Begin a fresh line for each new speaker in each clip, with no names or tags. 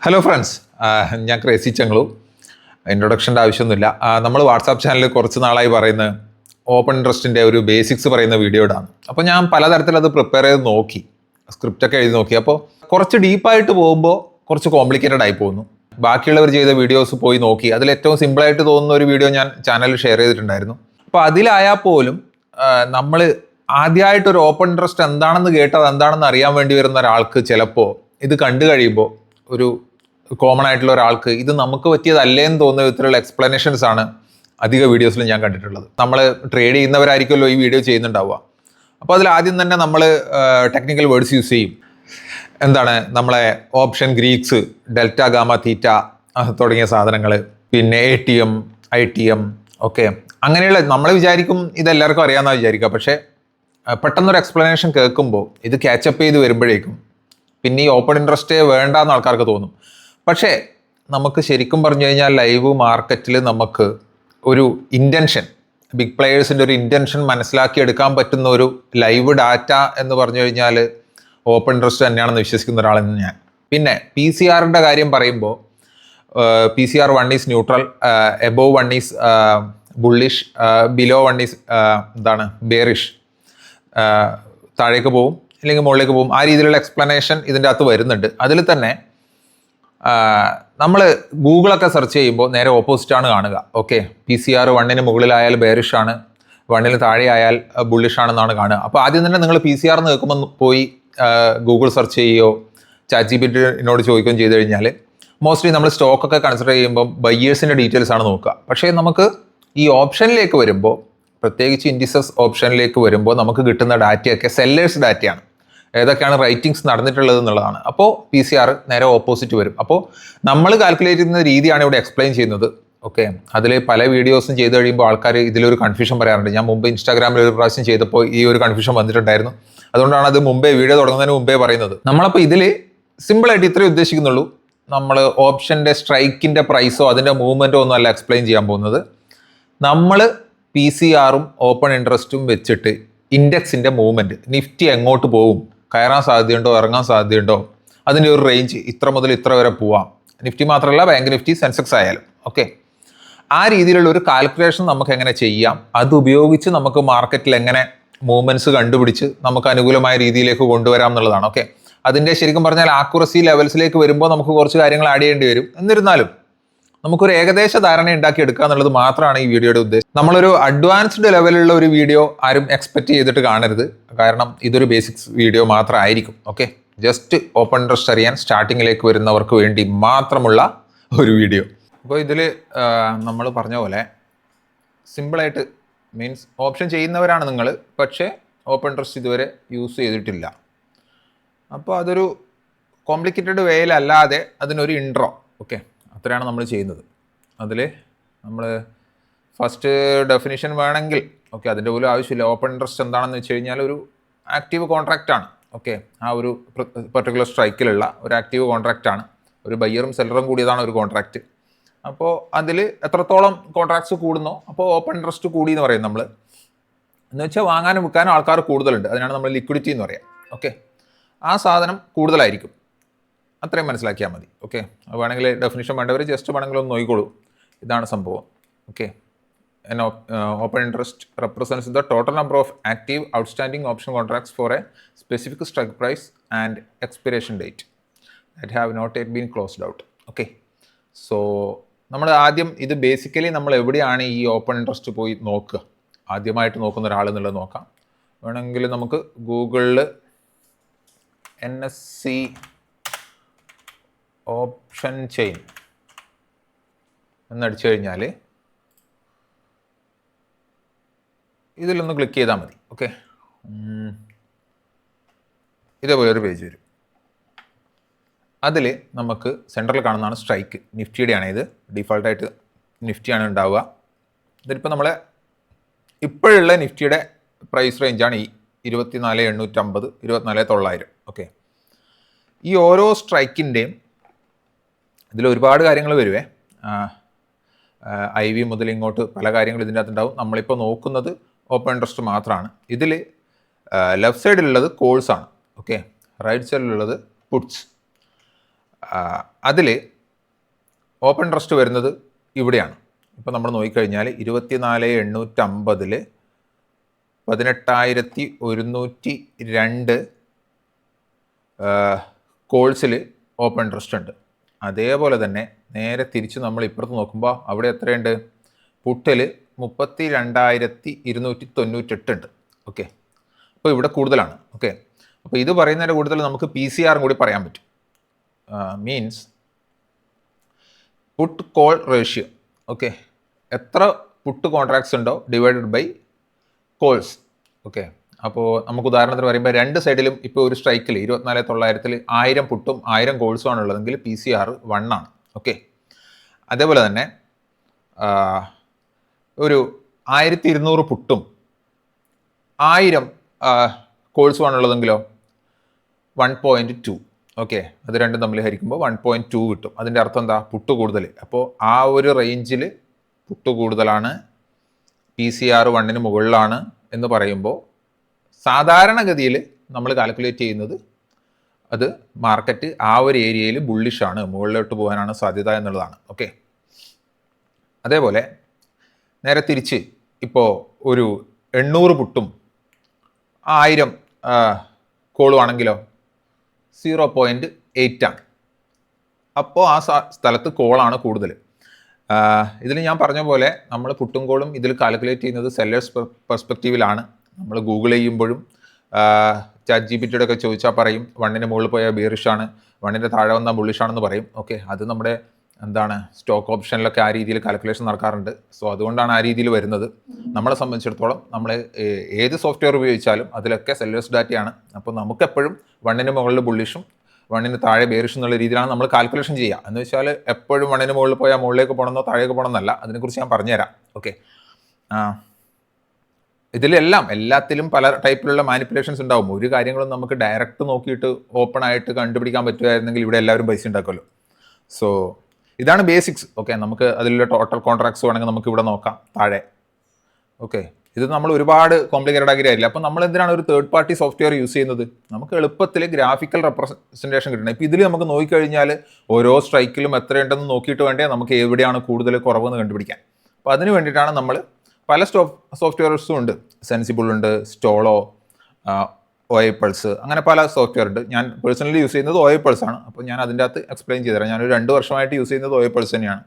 Hello friends, ഞാൻ crazy ചങ്ങളു. ഇൻട്രൊഡക്ഷൻ്റെ ആവശ്യമൊന്നുമില്ല. നമ്മൾ വാട്സാപ്പ് ചാനലിൽ കുറച്ച് നാളായി പറയുന്ന ഓപ്പൺ ഇൻട്രസ്റ്റിൻ്റെ ഒരു ബേസിക്സ് പറയുന്ന വീഡിയോ ഇടാണ്. അപ്പോൾ ഞാൻ പലതരത്തിൽ അത് പ്രിപ്പയർ ചെയ്ത് നോക്കി, സ്ക്രിപ്റ്റൊക്കെ എഴുതി നോക്കി. അപ്പോൾ കുറച്ച് ഡീപ്പായിട്ട് പോകുമ്പോൾ കുറച്ച് കോംപ്ലിക്കേറ്റഡ് ആയി പോകുന്നു. ബാക്കിയുള്ളവർ ചെയ്ത വീഡിയോസ് പോയി നോക്കി, അതിൽ ഏറ്റവും സിമ്പിളായിട്ട് തോന്നുന്ന ഒരു വീഡിയോ ഞാൻ ചാനലിൽ ഷെയർ ചെയ്തിട്ടുണ്ടായിരുന്നു. അപ്പോൾ അതിലായാൽ പോലും നമ്മൾ ആദ്യമായിട്ടൊരു ഓപ്പൺ ഇൻട്രസ്റ്റ് എന്താണെന്ന് കേട്ടത് എന്താണെന്ന് അറിയാൻ വേണ്ടി വരുന്ന ഒരാൾക്ക് ചിലപ്പോൾ ഇത് കണ്ടു കഴിയുമ്പോൾ ഒരു കോമൺ ആയിട്ടുള്ള ഒരാൾക്ക് ഇത് നമുക്ക് പറ്റിയതല്ലേന്ന് തോന്നുന്ന വിധത്തിലുള്ള എക്സ്പ്ലനേഷൻസ് ആണ് അധിക വീഡിയോസിൽ ഞാൻ കണ്ടിട്ടുള്ളത്. നമ്മൾ ട്രേഡ് ചെയ്യുന്നവരായിരിക്കുമല്ലോ ഈ വീഡിയോ ചെയ്യുന്നുണ്ടാവുക. അപ്പോൾ അതിൽ ആദ്യം തന്നെ നമ്മൾ ടെക്നിക്കൽ വേർഡ്സ് യൂസ് ചെയ്യും. എന്താണ് നമ്മളെ ഓപ്ഷൻ, ഗ്രീക്സ്, ഡെൽറ്റ, ഗാമ, തീറ്റ തുടങ്ങിയ സാധനങ്ങൾ, പിന്നെ ATM, ITM ഒക്കെ അങ്ങനെയുള്ള നമ്മൾ വിചാരിക്കും ഇതെല്ലാവർക്കും അറിയാമെന്നാണ് വിചാരിക്കുക. പക്ഷേ പെട്ടെന്നൊരു എക്സ്പ്ലനേഷൻ കേൾക്കുമ്പോൾ ഇത് ക്യാച്ചപ്പ് ചെയ്ത് വരുമ്പോഴേക്കും പിന്നെ ഈ ഓപ്പൺ ഇൻട്രസ്റ്റേ വേണ്ടാന്ന് ആൾക്കാർക്ക് തോന്നും. പക്ഷേ നമുക്ക് ശരിക്കും പറഞ്ഞു കഴിഞ്ഞാൽ ലൈവ് മാർക്കറ്റിൽ നമുക്ക് ഒരു ഇൻറ്റൻഷൻ, ബിഗ് പ്ലെയേഴ്സിൻ്റെ ഒരു ഇൻറ്റൻഷൻ മനസ്സിലാക്കിയെടുക്കാൻ പറ്റുന്ന ഒരു ലൈവ് ഡാറ്റ എന്ന് പറഞ്ഞു കഴിഞ്ഞാൽ ഓപ്പൺ ഇൻട്രസ്റ്റ് തന്നെയാണെന്ന് വിശ്വസിക്കുന്ന ഒരാളെന്ന് ഞാൻ. പിന്നെ PCR കാര്യം പറയുമ്പോൾ PCR 1 is neutral, above 1 is bullish, below 1 is bearish, താഴേക്ക് പോവും അല്ലെങ്കിൽ മുകളിലേക്ക് പോകും. ആ രീതിയിലുള്ള എക്സ്പ്ലനേഷൻ ഇതിൻ്റെ അകത്ത് വരുന്നുണ്ട്. അതിൽ തന്നെ നമ്മൾ ഗൂഗിളൊക്കെ സെർച്ച് ചെയ്യുമ്പോൾ നേരെ ഓപ്പോസിറ്റാണ് കാണുക. ഓക്കെ, PCR 1 മുകളിലായാൽ ബെയറിഷ് ആണ്, 1 താഴെ ആയാൽ ബുള്ളിഷ് ആണെന്നാണ് കാണുക. അപ്പോൾ ആദ്യം തന്നെ നിങ്ങൾ PCR എന്ന് കേൾക്കുമ്പോൾ പോയി ഗൂഗിൾ സെർച്ച് ചെയ്യുകയോ ChatGPTനോട് ചോദിക്കുകയും ചെയ്ത് കഴിഞ്ഞാൽ മോസ്റ്റ്ലി നമ്മൾ സ്റ്റോക്കൊക്കെ കൺസിഡർ ചെയ്യുമ്പോൾ ബയ്യേഴ്സിൻ്റെ ഡീറ്റെയിൽസ് ആണ് നോക്കുക. പക്ഷേ നമുക്ക് ഈ ഓപ്ഷനിലേക്ക് വരുമ്പോൾ, പ്രത്യേകിച്ച് ഇൻഡിസസ് ഓപ്ഷനിലേക്ക് വരുമ്പോൾ നമുക്ക് കിട്ടുന്ന ഡാറ്റയൊക്കെ സെല്ലേഴ്സ് ഡാറ്റയാണ്. ഏതൊക്കെയാണ് റൈറ്റിംഗ്സ് നടന്നിട്ടുള്ളത് എന്നുള്ളതാണ്. അപ്പോൾ PCR നേരെ ഓപ്പോസിറ്റ് വരും. അപ്പോൾ നമ്മൾ കാൽക്കുലേറ്റ് ചെയ്യുന്ന രീതിയാണ് ഇവിടെ എക്സ്പ്ലെയിൻ ചെയ്യുന്നത്. ഓക്കെ, അതിൽ പല വീഡിയോസും ചെയ്ത് കഴിയുമ്പോൾ ആൾക്കാർ ഇതിലൊരു കൺഫ്യൂഷൻ പറയാറുണ്ട്. ഞാൻ മുമ്പ് ഇൻസ്റ്റാഗ്രാമിൽ ഒരു പ്രാവശ്യം ചെയ്തപ്പോൾ ഈ ഒരു കൺഫ്യൂഷൻ വന്നിട്ടുണ്ടായിരുന്നു. അതുകൊണ്ടാണ് അത് മുമ്പേ വീഡിയോ തുടങ്ങുന്നതിന് മുമ്പേ പറയുന്നത്. നമ്മളപ്പോൾ ഇതിൽ സിമ്പിളായിട്ട് ഇത്രയേ ഉദ്ദേശിക്കുന്നുള്ളൂ. നമ്മൾ ഓപ്ഷൻ്റെ സ്ട്രൈക്കിൻ്റെ പ്രൈസോ അതിൻ്റെ മൂവ്മെൻറ്റോ ഒന്നും അല്ല എക്സ്പ്ലെയിൻ ചെയ്യാൻ പോകുന്നത്. നമ്മൾ PCR-ഉം ഓപ്പൺ ഇൻട്രസ്റ്റും വെച്ചിട്ട് ഇൻഡെക്സിൻ്റെ മൂവ്മെൻറ്റ്, നിഫ്റ്റി എങ്ങോട്ട് പോകും, കയറാൻ സാധ്യതയുണ്ടോ ഇറങ്ങാൻ സാധ്യതയുണ്ടോ, അതിൻ്റെ ഒരു റേഞ്ച് ഇത്ര മുതൽ ഇത്ര വരെ പോവാം. നിഫ്റ്റി മാത്രമല്ല, ബാങ്ക് നിഫ്റ്റി, സെൻസെക്സ് ആയാലും. ഓക്കെ, ആ രീതിയിലുള്ള ഒരു കാൽക്കുലേഷൻ നമുക്ക് എങ്ങനെ ചെയ്യാം, അത് ഉപയോഗിച്ച് നമുക്ക് മാർക്കറ്റിൽ എങ്ങനെ മൂവ്മെൻറ്റ്സ് കണ്ടുപിടിച്ച് നമുക്ക് അനുകൂലമായ രീതിയിലേക്ക് കൊണ്ടുവരാം എന്നുള്ളതാണ്. ഓക്കെ, അതിൻ്റെ ശരിക്കും പറഞ്ഞാൽ ആക്യുറസി ലെവൽസിലേക്ക് വരുമ്പോൾ നമുക്ക് കുറച്ച് കാര്യങ്ങൾ ആഡ് ചെയ്യേണ്ടി വരും. എന്നിരുന്നാലും നമുക്കൊരു ഏകദേശ ധാരണ ഉണ്ടാക്കി എടുക്കുക എന്നുള്ളത് മാത്രമാണ് ഈ വീഡിയോയുടെ ഉദ്ദേശം. നമ്മളൊരു അഡ്വാൻസ്ഡ് ലെവലിലുള്ള ഒരു വീഡിയോ ആരും എക്സ്പെക്ട് ചെയ്തിട്ട് കാണരുത്. കാരണം ഇതൊരു ബേസിക്സ് വീഡിയോ മാത്രമായിരിക്കും. ഓക്കെ, ജസ്റ്റ് ഓപ്പൺ ഇൻട്രസ്റ്റ് അറിയാൻ സ്റ്റാർട്ടിങ്ങിലേക്ക് വരുന്നവർക്ക് വേണ്ടി മാത്രമുള്ള ഒരു വീഡിയോ. അപ്പോൾ ഇതിൽ നമ്മൾ പറഞ്ഞ പോലെ സിമ്പിളായിട്ട് മീൻസ് ഓപ്ഷൻ ചെയ്യുന്നവരാണ് നിങ്ങൾ, പക്ഷേ ഓപ്പൺ ഇൻട്രസ്റ്റ് ഇതുവരെ യൂസ് ചെയ്തിട്ടില്ല. അപ്പോൾ അതൊരു കോംപ്ലിക്കേറ്റഡ് വേയിലല്ലാതെ അതിനൊരു ഇൻട്രോ, ഓക്കെ, അത്രയാണ് നമ്മൾ ചെയ്യുന്നത്. അതിൽ നമ്മൾ ഫസ്റ്റ് ഡെഫിനിഷൻ വേണമെങ്കിൽ, ഓക്കെ, അതിൻ്റെ പോലും ആവശ്യമില്ല. ഓപ്പൺ ഇൻട്രസ്റ്റ് എന്താണെന്ന് വെച്ച് കഴിഞ്ഞാൽ ഒരു ആക്റ്റീവ് കോൺട്രാക്റ്റ് ആണ്. ഓക്കെ, ആ ഒരു പെർട്ടിക്കുലർ സ്ട്രൈക്കിലുള്ള ഒരു ആക്റ്റീവ് കോൺട്രാക്റ്റ് ആണ്. ഒരു ബയ്യറും സെല്ലറും കൂടിയതാണ് ഒരു കോൺട്രാക്റ്റ്. അപ്പോൾ അതിൽ എത്രത്തോളം കോൺട്രാക്ട്സ് കൂടുന്നോ അപ്പോൾ ഓപ്പൺ ഇൻട്രസ്റ്റ് കൂടി എന്ന് പറയും നമ്മൾ. എന്ന് വെച്ചാൽ വാങ്ങാനും വിൽക്കാനും ആൾക്കാർ കൂടുതലുണ്ട്. അതിനാണ് നമ്മൾ ലിക്വിഡിറ്റി എന്ന് പറയാം. ഓക്കെ, ആ സാധനം കൂടുതലായിരിക്കും. അത്രയും മനസ്സിലാക്കിയാൽ മതി. ഓക്കെ, വേണമെങ്കിൽ ഡെഫിനിഷൻ വേണ്ടവർ ജസ്റ്റ് വേണമെങ്കിൽ ഒന്ന് നോക്കിക്കോളൂ. ഇതാണ് സംഭവം. Okay, open interest represents the total number of active outstanding option contracts for a specific strike price and expiration date that have not yet been closed out. Okay, so നമ്മൾ ആദ്യം ഇത് basically നമ്മൾ എവിടെയാണ് ഈ ഓപ്പൺ ഇൻട്രസ്റ്റ് പോയി നോക്കുക, ആദ്യമായിട്ട് നോക്കുന്ന ഒരാളെന്നുള്ളത് നോക്കാം. വേണമെങ്കിൽ നമുക്ക് ഗൂഗിളിൽ NSE ഓപ്ഷൻ ചെയിൻ എന്നടിച്ചു കഴിഞ്ഞാൽ ഇതിലൊന്ന് ക്ലിക്ക് ചെയ്താൽ മതി. ഓക്കെ, ഇതേപോലെ ഒരു പേജ് വരും. അതിൽ നമുക്ക് സെൻട്രൽ കാണുന്നതാണ് സ്ട്രൈക്ക്, നിഫ്റ്റിയുടെയാണ്. ഇത് ഡിഫോൾട്ടായിട്ട് നിഫ്റ്റിയാണ് ഉണ്ടാവുക. ഇതിലിപ്പോൾ നമ്മളെ ഇപ്പോഴുള്ള നിഫ്റ്റിയുടെ പ്രൈസ് റേഞ്ചാണ് ഈ 24,850, 24,900. ഓക്കെ, ഈ ഓരോ സ്ട്രൈക്കിൻ്റെയും ഇതിൽ ഒരുപാട് കാര്യങ്ങൾ വരുവേ. IV മുതൽ ഇങ്ങോട്ട് പല കാര്യങ്ങളും ഇതിൻ്റെ അകത്തുണ്ടാവും. നമ്മളിപ്പോൾ നോക്കുന്നത് ഓപ്പൺ ഇൻട്രസ്റ്റ് മാത്രമാണ്. ഇതിൽ ലെഫ്റ്റ് സൈഡിലുള്ളത് കോൾസാണ്. ഓക്കെ, റൈറ്റ് സൈഡിലുള്ളത് പുട്സ്. അതിൽ ഓപ്പൺ ഇൻട്രസ്റ്റ് വരുന്നത് ഇവിടെയാണ്. ഇപ്പോൾ നമ്മൾ നോക്കിക്കഴിഞ്ഞാൽ 24,850 18,102 കോൾസിൽ ഓപ്പൺ ഇൻട്രസ്റ്റ് ഉണ്ട്. അതേപോലെ തന്നെ നേരെ തിരിച്ച് നമ്മൾ ഇപ്പുറത്ത് നോക്കുമ്പോൾ അവിടെ എത്രയുണ്ട്? പുട്ടിൽ 32,298 ഉണ്ട്. ഓക്കെ, അപ്പോൾ ഇവിടെ കൂടുതലാണ്. ഓക്കെ, അപ്പോൾ ഇത് പറയുന്നതിൻ്റെ കൂടുതൽ നമുക്ക് PCR കൂടി പറയാൻ പറ്റും. Means puttu call ratio. Okay, എത്ര പുട്ട് കോൺട്രാക്ട്സ് ഉണ്ടോ ഡിവൈഡഡ് ബൈ കോൾസ്. ഓക്കെ, അപ്പോൾ നമുക്ക് ഉദാഹരണത്തിന് പറയുമ്പോൾ രണ്ട് സൈഡിലും ഇപ്പോൾ ഒരു സ്ട്രൈക്കിൽ 24,900 1000 പുട്ടും 1000 കോൾസും ആണ് ഉള്ളതെങ്കിൽ PCR 1 ആണ്. ഓക്കെ, അതേപോലെ തന്നെ ഒരു 1200 പുട്ടും 1000 കോൾസും ആണുള്ളതെങ്കിലോ 1.2. ഓക്കെ, അത് രണ്ടും തമ്മിൽ ഹരിക്കുമ്പോൾ 1.2 കിട്ടും. അതിൻ്റെ അർത്ഥം എന്താ? പുട്ട് കൂടുതൽ. അപ്പോൾ ആ ഒരു റേഞ്ചിൽ പുട്ട് കൂടുതലാണ്, PCR 1 മുകളിലാണ് എന്ന് പറയുമ്പോൾ സാധാരണഗതിയിൽ നമ്മൾ കാൽക്കുലേറ്റ് ചെയ്യുന്നത് അത് മാർക്കറ്റ് ആ ഒരു ഏരിയയിൽ ബുള്ളിഷാണ്, മുകളിലോട്ട് പോകാനാണ് സാധ്യത എന്നുള്ളതാണ്. ഓക്കെ, അതേപോലെ നേരെ തിരിച്ച് ഇപ്പോൾ ഒരു 800 പുട്ടും 1000 കോളും ആണെങ്കിലോ 0.8 ആണ്. അപ്പോൾ ആ സ്ഥലത്ത് കോളാണ് കൂടുതൽ. ഇതിൽ ഞാൻ പറഞ്ഞ പോലെ നമ്മൾ പുട്ടും കോളും ഇതിൽ കാൽക്കുലേറ്റ് ചെയ്യുന്നത് സെല്ലേഴ്സ് പെർസ്പെക്റ്റീവിലാണ്. നമ്മൾ ഗൂഗിൾ ചെയ്യുമ്പോഴും ChatGPT ഒക്കെ ചോദിച്ചാൽ പറയും 1 മുകളിൽ പോയാൽ ബിയറിഷാണ്, 1 താഴെ വന്നാൽ ബുള്ളിഷാണെന്ന് പറയും. ഓക്കെ, അത് നമ്മുടെ സ്റ്റോക്ക് ഓപ്ഷനിലൊക്കെ ആ രീതിയിൽ കാൽക്കുലേഷൻ നടക്കാറുണ്ട്. സോ അതുകൊണ്ടാണ് ആ രീതിയിൽ വരുന്നത്. നമ്മളെ സംബന്ധിച്ചിടത്തോളം നമ്മൾ ഏത് സോഫ്റ്റ്വെയർ ഉപയോഗിച്ചാലും അതിലൊക്കെ സെല്ലേഴ്സ് ഡാറ്റയാണ്. അപ്പോൾ നമുക്കെപ്പോഴും 1 മുകളിൽ ബുള്ളിഷും 1 താഴെ ബെയറിഷും എന്നുള്ള രീതിയിലാണ് നമ്മൾ കാൽക്കുലേഷൻ ചെയ്യുക. എന്ന് വെച്ചാൽ എപ്പോഴും 1 മുകളിൽ പോയാൽ മുകളിലേക്ക് പോകണമെന്നോ താഴേക്ക് പോകണമെന്നല്ല. അതിനെക്കുറിച്ച് ഞാൻ പറഞ്ഞുതരാം. ഓക്കെ, എല്ലാത്തിലും പല ടൈപ്പിലുള്ള മാനിപ്പുലേഷൻസ് ഉണ്ടാവും. ഒരു കാര്യങ്ങളും നമുക്ക് ഡയറക്റ്റ് നോക്കിയിട്ട് ഓപ്പൺ ആയിട്ട് കണ്ടുപിടിക്കാൻ പറ്റുമായിരുന്നെങ്കിൽ ഇവിടെ എല്ലാവരും പൈസ ഉണ്ടാക്കുമല്ലോ. സോ ഇതാണ് ബേസിക്സ്. ഓക്കെ, നമുക്ക് അതിലുള്ള ടോട്ടൽ കോൺട്രാക്ട്സ് വേണമെങ്കിൽ നമുക്ക് ഇവിടെ നോക്കാം താഴെ. ഓക്കെ, ഇത് നമ്മൾ ഒരുപാട് കോംപ്ലിക്കേറ്റഡ് ആക്കി ആയില്ല. അപ്പോൾ നമ്മൾ എന്തിനാണ് ഒരു തേർഡ് പാർട്ടി സോഫ്റ്റ്വെയർ യൂസ് ചെയ്യുന്നത്? നമുക്ക് എളുപ്പത്തിൽ ഗ്രാഫിക്കൽ റെപ്രസെൻറ്റേഷൻ കിട്ടണം. ഇപ്പോൾ ഇതിൽ നമുക്ക് നോക്കിക്കഴിഞ്ഞാൽ ഓരോ സ്ട്രൈക്കിലും എത്രയുണ്ടെന്ന് നോക്കിയിട്ട് വേണ്ടേ നമുക്ക് എവിടെയാണ് കൂടുതൽ കുറവെന്ന് കണ്ടുപിടിക്കാൻ. അപ്പോൾ അതിന് വേണ്ടിയിട്ടാണ് നമ്മൾ പല സോഫ്റ്റ്വെയർസും ഉണ്ട്. സെൻസിബിൾ ഉണ്ട്, സ്റ്റോളോ, OI പൾസ്, അങ്ങനെ പല സോഫ്റ്റ്വെയർ ഉണ്ട്. ഞാൻ പേഴ്സണലി യൂസ് ചെയ്യുന്നത് OI പൾസ് ആണ്. അപ്പോൾ ഞാൻ അതിൻ്റെ അകത്ത് എക്സ്പ്ലെയിൻ ചെയ്തുതരാം. ഞാനൊരു 2 വർഷമായിട്ട് യൂസ് ചെയ്യുന്നത് OI പൾസ് തന്നെയാണ്.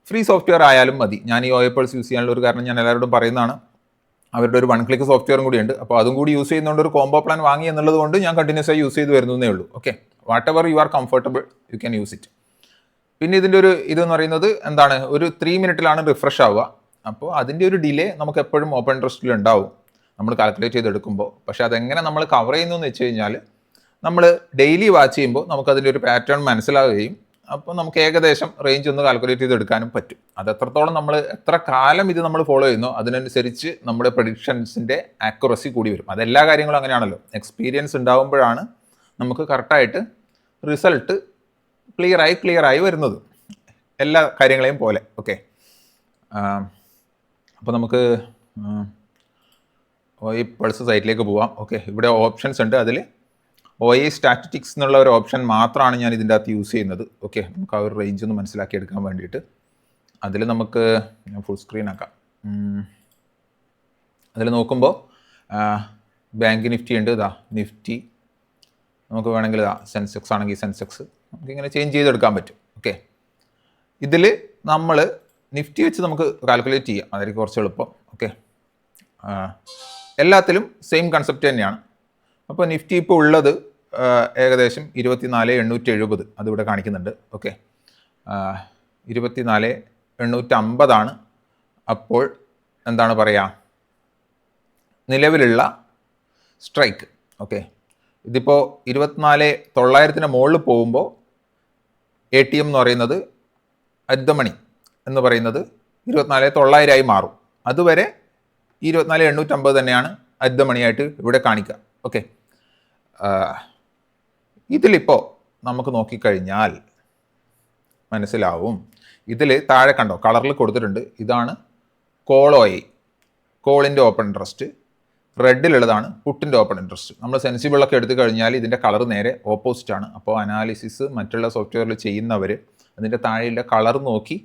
ഫ്രീ സോഫ്റ്റ്വെയർ ആയാലും മതി. ഞാൻ ഈ OI പൾസ് യൂസ് ചെയ്യാനുള്ള ഒരു കാരണം ഞാൻ എല്ലാവരോടും പറയുന്നതാണ്. അവരുടെ ഒരു 1 ക്ലിക്ക് സോഫ്റ്റ്വെയറും കൂടിയുണ്ട്. അപ്പോൾ അതും കൂടി യൂസ് ചെയ്യുന്നതുകൊണ്ട് ഒരു കോംബോ പ്ലാൻ വാങ്ങി എന്നുള്ളത് കൊണ്ട് ഞാൻ കണ്ടിന്യൂസ് ആയി യൂസ് ചെയ്ത് വരുന്നതേ ഉള്ളൂ. Okay, what ever you are comfortable you can use it. പിന്നെ ഇതിൻ്റെ ഒരു ഇതെന്ന് പറയുന്നത് എന്താണ്? ഒരു 3 മിനിറ്റിലാണ് റിഫ്രഷ് ആവുക. അപ്പോൾ അതിൻ്റെ ഒരു ഡിലേ നമുക്ക് എപ്പോഴും ഓപ്പൺ ഇൻട്രസ്റ്റിൽ ഉണ്ടാവും നമ്മൾ കാൽക്കുലേറ്റ് ചെയ്തെടുക്കുമ്പോൾ. പക്ഷേ അതെങ്ങനെ നമ്മൾ കവർ ചെയ്യുന്നു എന്ന് വെച്ച് കഴിഞ്ഞാൽ നമ്മൾ ഡെയിലി വാച്ച് ചെയ്യുമ്പോൾ നമുക്കതിൻ്റെ ഒരു പാറ്റേൺ മനസ്സിലാവുകയും അപ്പോൾ നമുക്ക് ഏകദേശം റേഞ്ച് ഒന്ന് കാൽക്കുലേറ്റ് ചെയ്തെടുക്കാനും പറ്റും. അത് എത്രത്തോളം നമ്മൾ എത്ര കാലം ഇത് നമ്മൾ ഫോളോ ചെയ്യുന്നു അതിനനുസരിച്ച് നമ്മുടെ പ്രഡിക്ഷൻസിൻ്റെ ആക്യുറസി കൂടി വരും. അതെല്ലാ കാര്യങ്ങളും അങ്ങനെയാണല്ലോ. എക്സ്പീരിയൻസ് ഉണ്ടാകുമ്പോഴാണ് നമുക്ക് കറക്റ്റായിട്ട് റിസൾട്ട് ക്ലിയറായി വരുന്നത്, എല്ലാ കാര്യങ്ങളെയും പോലെ. ഓക്കെ, അപ്പോൾ നമുക്ക് OI പൾസ് സൈറ്റിലേക്ക് പോവാം. ഓക്കെ, ഇവിടെ ഓപ്ഷൻസ് ഉണ്ട്. അതിൽ OI സ്റ്റാറ്റിസ്റ്റിക്സ് എന്നുള്ള ഒരു ഓപ്ഷൻ മാത്രമാണ് ഞാൻ ഇതിൻ്റെ അകത്ത് യൂസ് ചെയ്യുന്നത്. ഓക്കെ, നമുക്ക് ആ ഒരു റേഞ്ച് ഒന്ന് മനസ്സിലാക്കി എടുക്കാൻ വേണ്ടിയിട്ട് അതിൽ നമുക്ക് ഞാൻ ഫുൾ സ്ക്രീൻ ആക്കാം. അതിൽ നോക്കുമ്പോൾ ബാങ്ക് നിഫ്റ്റി ഉണ്ട്. നിഫ്റ്റി നമുക്ക് വേണമെങ്കിൽ സെൻസെക്സ് ആണെങ്കിൽ സെൻസെക്സ് നമുക്കിങ്ങനെ ചേഞ്ച് ചെയ്തെടുക്കാൻ പറ്റും. ഓക്കെ, ഇതിൽ നമ്മൾ നിഫ്റ്റി വെച്ച് നമുക്ക് കാൽക്കുലേറ്റ് ചെയ്യാം. അതായിരിക്കും കുറച്ച് എളുപ്പം. ഓക്കെ, എല്ലാത്തിലും സെയിം കൺസെപ്റ്റ് തന്നെയാണ്. അപ്പോൾ നിഫ്റ്റി ഇപ്പോൾ ഉള്ളത് ഏകദേശം 24,870 അതിവിടെ കാണിക്കുന്നുണ്ട്. ഓക്കെ, 24,850 അപ്പോൾ എന്താണ് പറയുക, നിലവിലുള്ള സ്ട്രൈക്ക്. ഓക്കെ, ഇതിപ്പോൾ 24,900 മുകളിൽ പോകുമ്പോൾ ATM എന്ന് പറയുന്നത് അറ്റ് ദ മണി എന്ന് പറയുന്നത് 24,900 മാറും. അതുവരെ 24,850 തന്നെയാണ് അറ്റ് ദ മണിയായിട്ട് ഇവിടെ കാണിക്കുക. ഓക്കെ, ഇതിലിപ്പോൾ നമുക്ക് നോക്കിക്കഴിഞ്ഞാൽ മനസ്സിലാവും. ഇതിൽ താഴെ കണ്ടോ കളറിൽ കൊടുത്തിട്ടുണ്ട്. ഇതാണ് കോളിൻ്റെ ഓപ്പൺ ഇൻട്രസ്റ്റ്, റെഡിലുള്ളതാണ് പുട്ടിൻ്റെ ഓപ്പൺ ഇൻട്രസ്റ്റ്. നമ്മൾ സെൻസിബിളൊക്കെ എടുത്തു കഴിഞ്ഞാൽ ഇതിൻ്റെ കളർ നേരെ ഓപ്പോസിറ്റ് ആണ്. അപ്പോൾ അനാലിസിസ് മറ്റുള്ള സോഫ്റ്റ്വെയറിൽ ചെയ്യുന്നവർ അതിൻ്റെ താഴെയുള്ള കളർ നോക്കി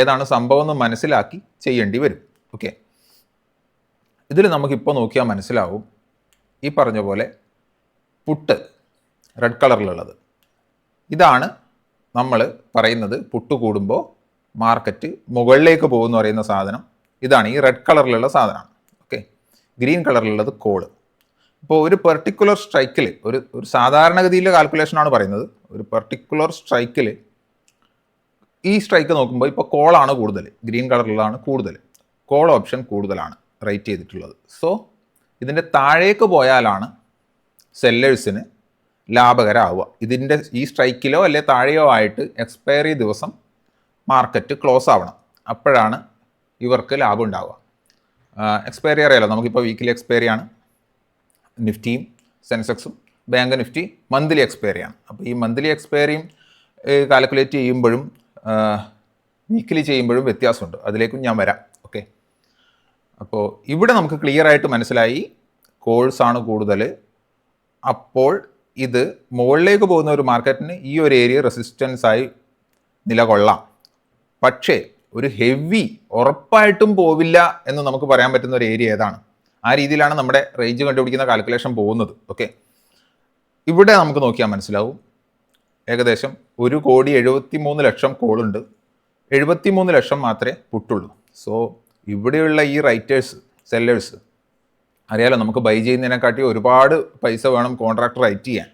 ഏതാണ് സംഭവം എന്ന് മനസ്സിലാക്കി ചെയ്യേണ്ടി വരും. ഓക്കെ, ഇതിൽ നമുക്കിപ്പോൾ നോക്കിയാൽ മനസ്സിലാവും ഈ പറഞ്ഞ പോലെ പുട്ട് റെഡ് കളറിലുള്ളത് ഇതാണ് നമ്മൾ പറയുന്നത് പുട്ട് കൂടുമ്പോൾ മാർക്കറ്റ് മുകളിലേക്ക് പോകുമെന്ന് പറയുന്ന സാധനം. ഇതാണ് ഈ റെഡ് കളറിലുള്ള സാധനമാണ്. ഓക്കെ, ഗ്രീൻ കളറിലുള്ളത് കോള്. ഇപ്പോൾ ഒരു പെർട്ടിക്കുലർ സ്ട്രൈക്കിൽ ഒരു സാധാരണഗതിയിലെ കാൽക്കുലേഷനാണ് പറയുന്നത്. ഒരു പെർട്ടിക്കുലർ സ്ട്രൈക്കിൽ ഈ സ്ട്രൈക്ക് നോക്കുമ്പോൾ ഇപ്പോൾ കോളാണ് കൂടുതൽ, ഗ്രീൻ കളറിലുള്ളതാണ് കൂടുതൽ, കോൾ ഓപ്ഷൻ കൂടുതലാണ് റേറ്റ് ചെയ്തിട്ടുള്ളത്. സോ ഇതിൻ്റെ താഴേക്ക് പോയാലാണ് സെല്ലേഴ്സിന് ലാഭകരമാവുക. ഇതിൻ്റെ ഈ സ്ട്രൈക്കിലോ അല്ലെ താഴെയോ ആയിട്ട് എക്സ്പയറി ദിവസം മാർക്കറ്റ് ക്ലോസ് ആവണം, അപ്പോഴാണ് ഇവർക്ക് ലാഭം ഉണ്ടാവുക. എക്സ്പയറി അറിയാലോ, നമുക്കിപ്പോൾ വീക്കിലി എക്സ്പയറി ആണ് നിഫ്റ്റിയും സെൻസെക്സും, ബാങ്ക് നിഫ്റ്റി മന്ത്ലി എക്സ്പയറി ആണ്. അപ്പോൾ ഈ മന്ത്ലി എക്സ്പയറിയും കാൽക്കുലേറ്റ് ചെയ്യുമ്പോഴും വീക്കിലി ചെയ്യുമ്പോഴും വ്യത്യാസമുണ്ട്, അതിലേക്കും ഞാൻ വരാം. ഓക്കെ, അപ്പോൾ ഇവിടെ നമുക്ക് ക്ലിയർ ആയിട്ട് മനസ്സിലായി കോൾസാണ് കൂടുതൽ. അപ്പോൾ ഇത് മുകളിലേക്ക് പോകുന്ന ഒരു മാർക്കറ്റിന് ഈ ഒരു ഏരിയ റെസിസ്റ്റൻസായി നിലകൊള്ളാം. പക്ഷേ ഒരു ഹെവി ഉറപ്പായിട്ടും പോവില്ല എന്ന് നമുക്ക് പറയാൻ പറ്റുന്ന ഒരു ഏരിയ ഏതാണ്? ആ രീതിയിലാണ് നമ്മുടെ റേഞ്ച് കണ്ടുപിടിക്കുന്ന കാൽക്കുലേഷൻ പോകുന്നത്. ഓക്കെ, ഇവിടെ നമുക്ക് നോക്കിയാൽ മനസ്സിലാവും ഏകദേശം 1,73,00,000 കോളുണ്ട്, 73 ലക്ഷം മാത്രമേ പുട്ടുള്ളൂ. സോ ഇവിടെയുള്ള ഈ റൈറ്റേഴ്സ് സെല്ലേഴ്സ് അറിയാലോ, നമുക്ക് ബൈ ചെയ്യുന്നതിനെക്കാട്ടി ഒരുപാട് പൈസ വേണം കോൺട്രാക്ട് റൈറ്റ് ചെയ്യാൻ.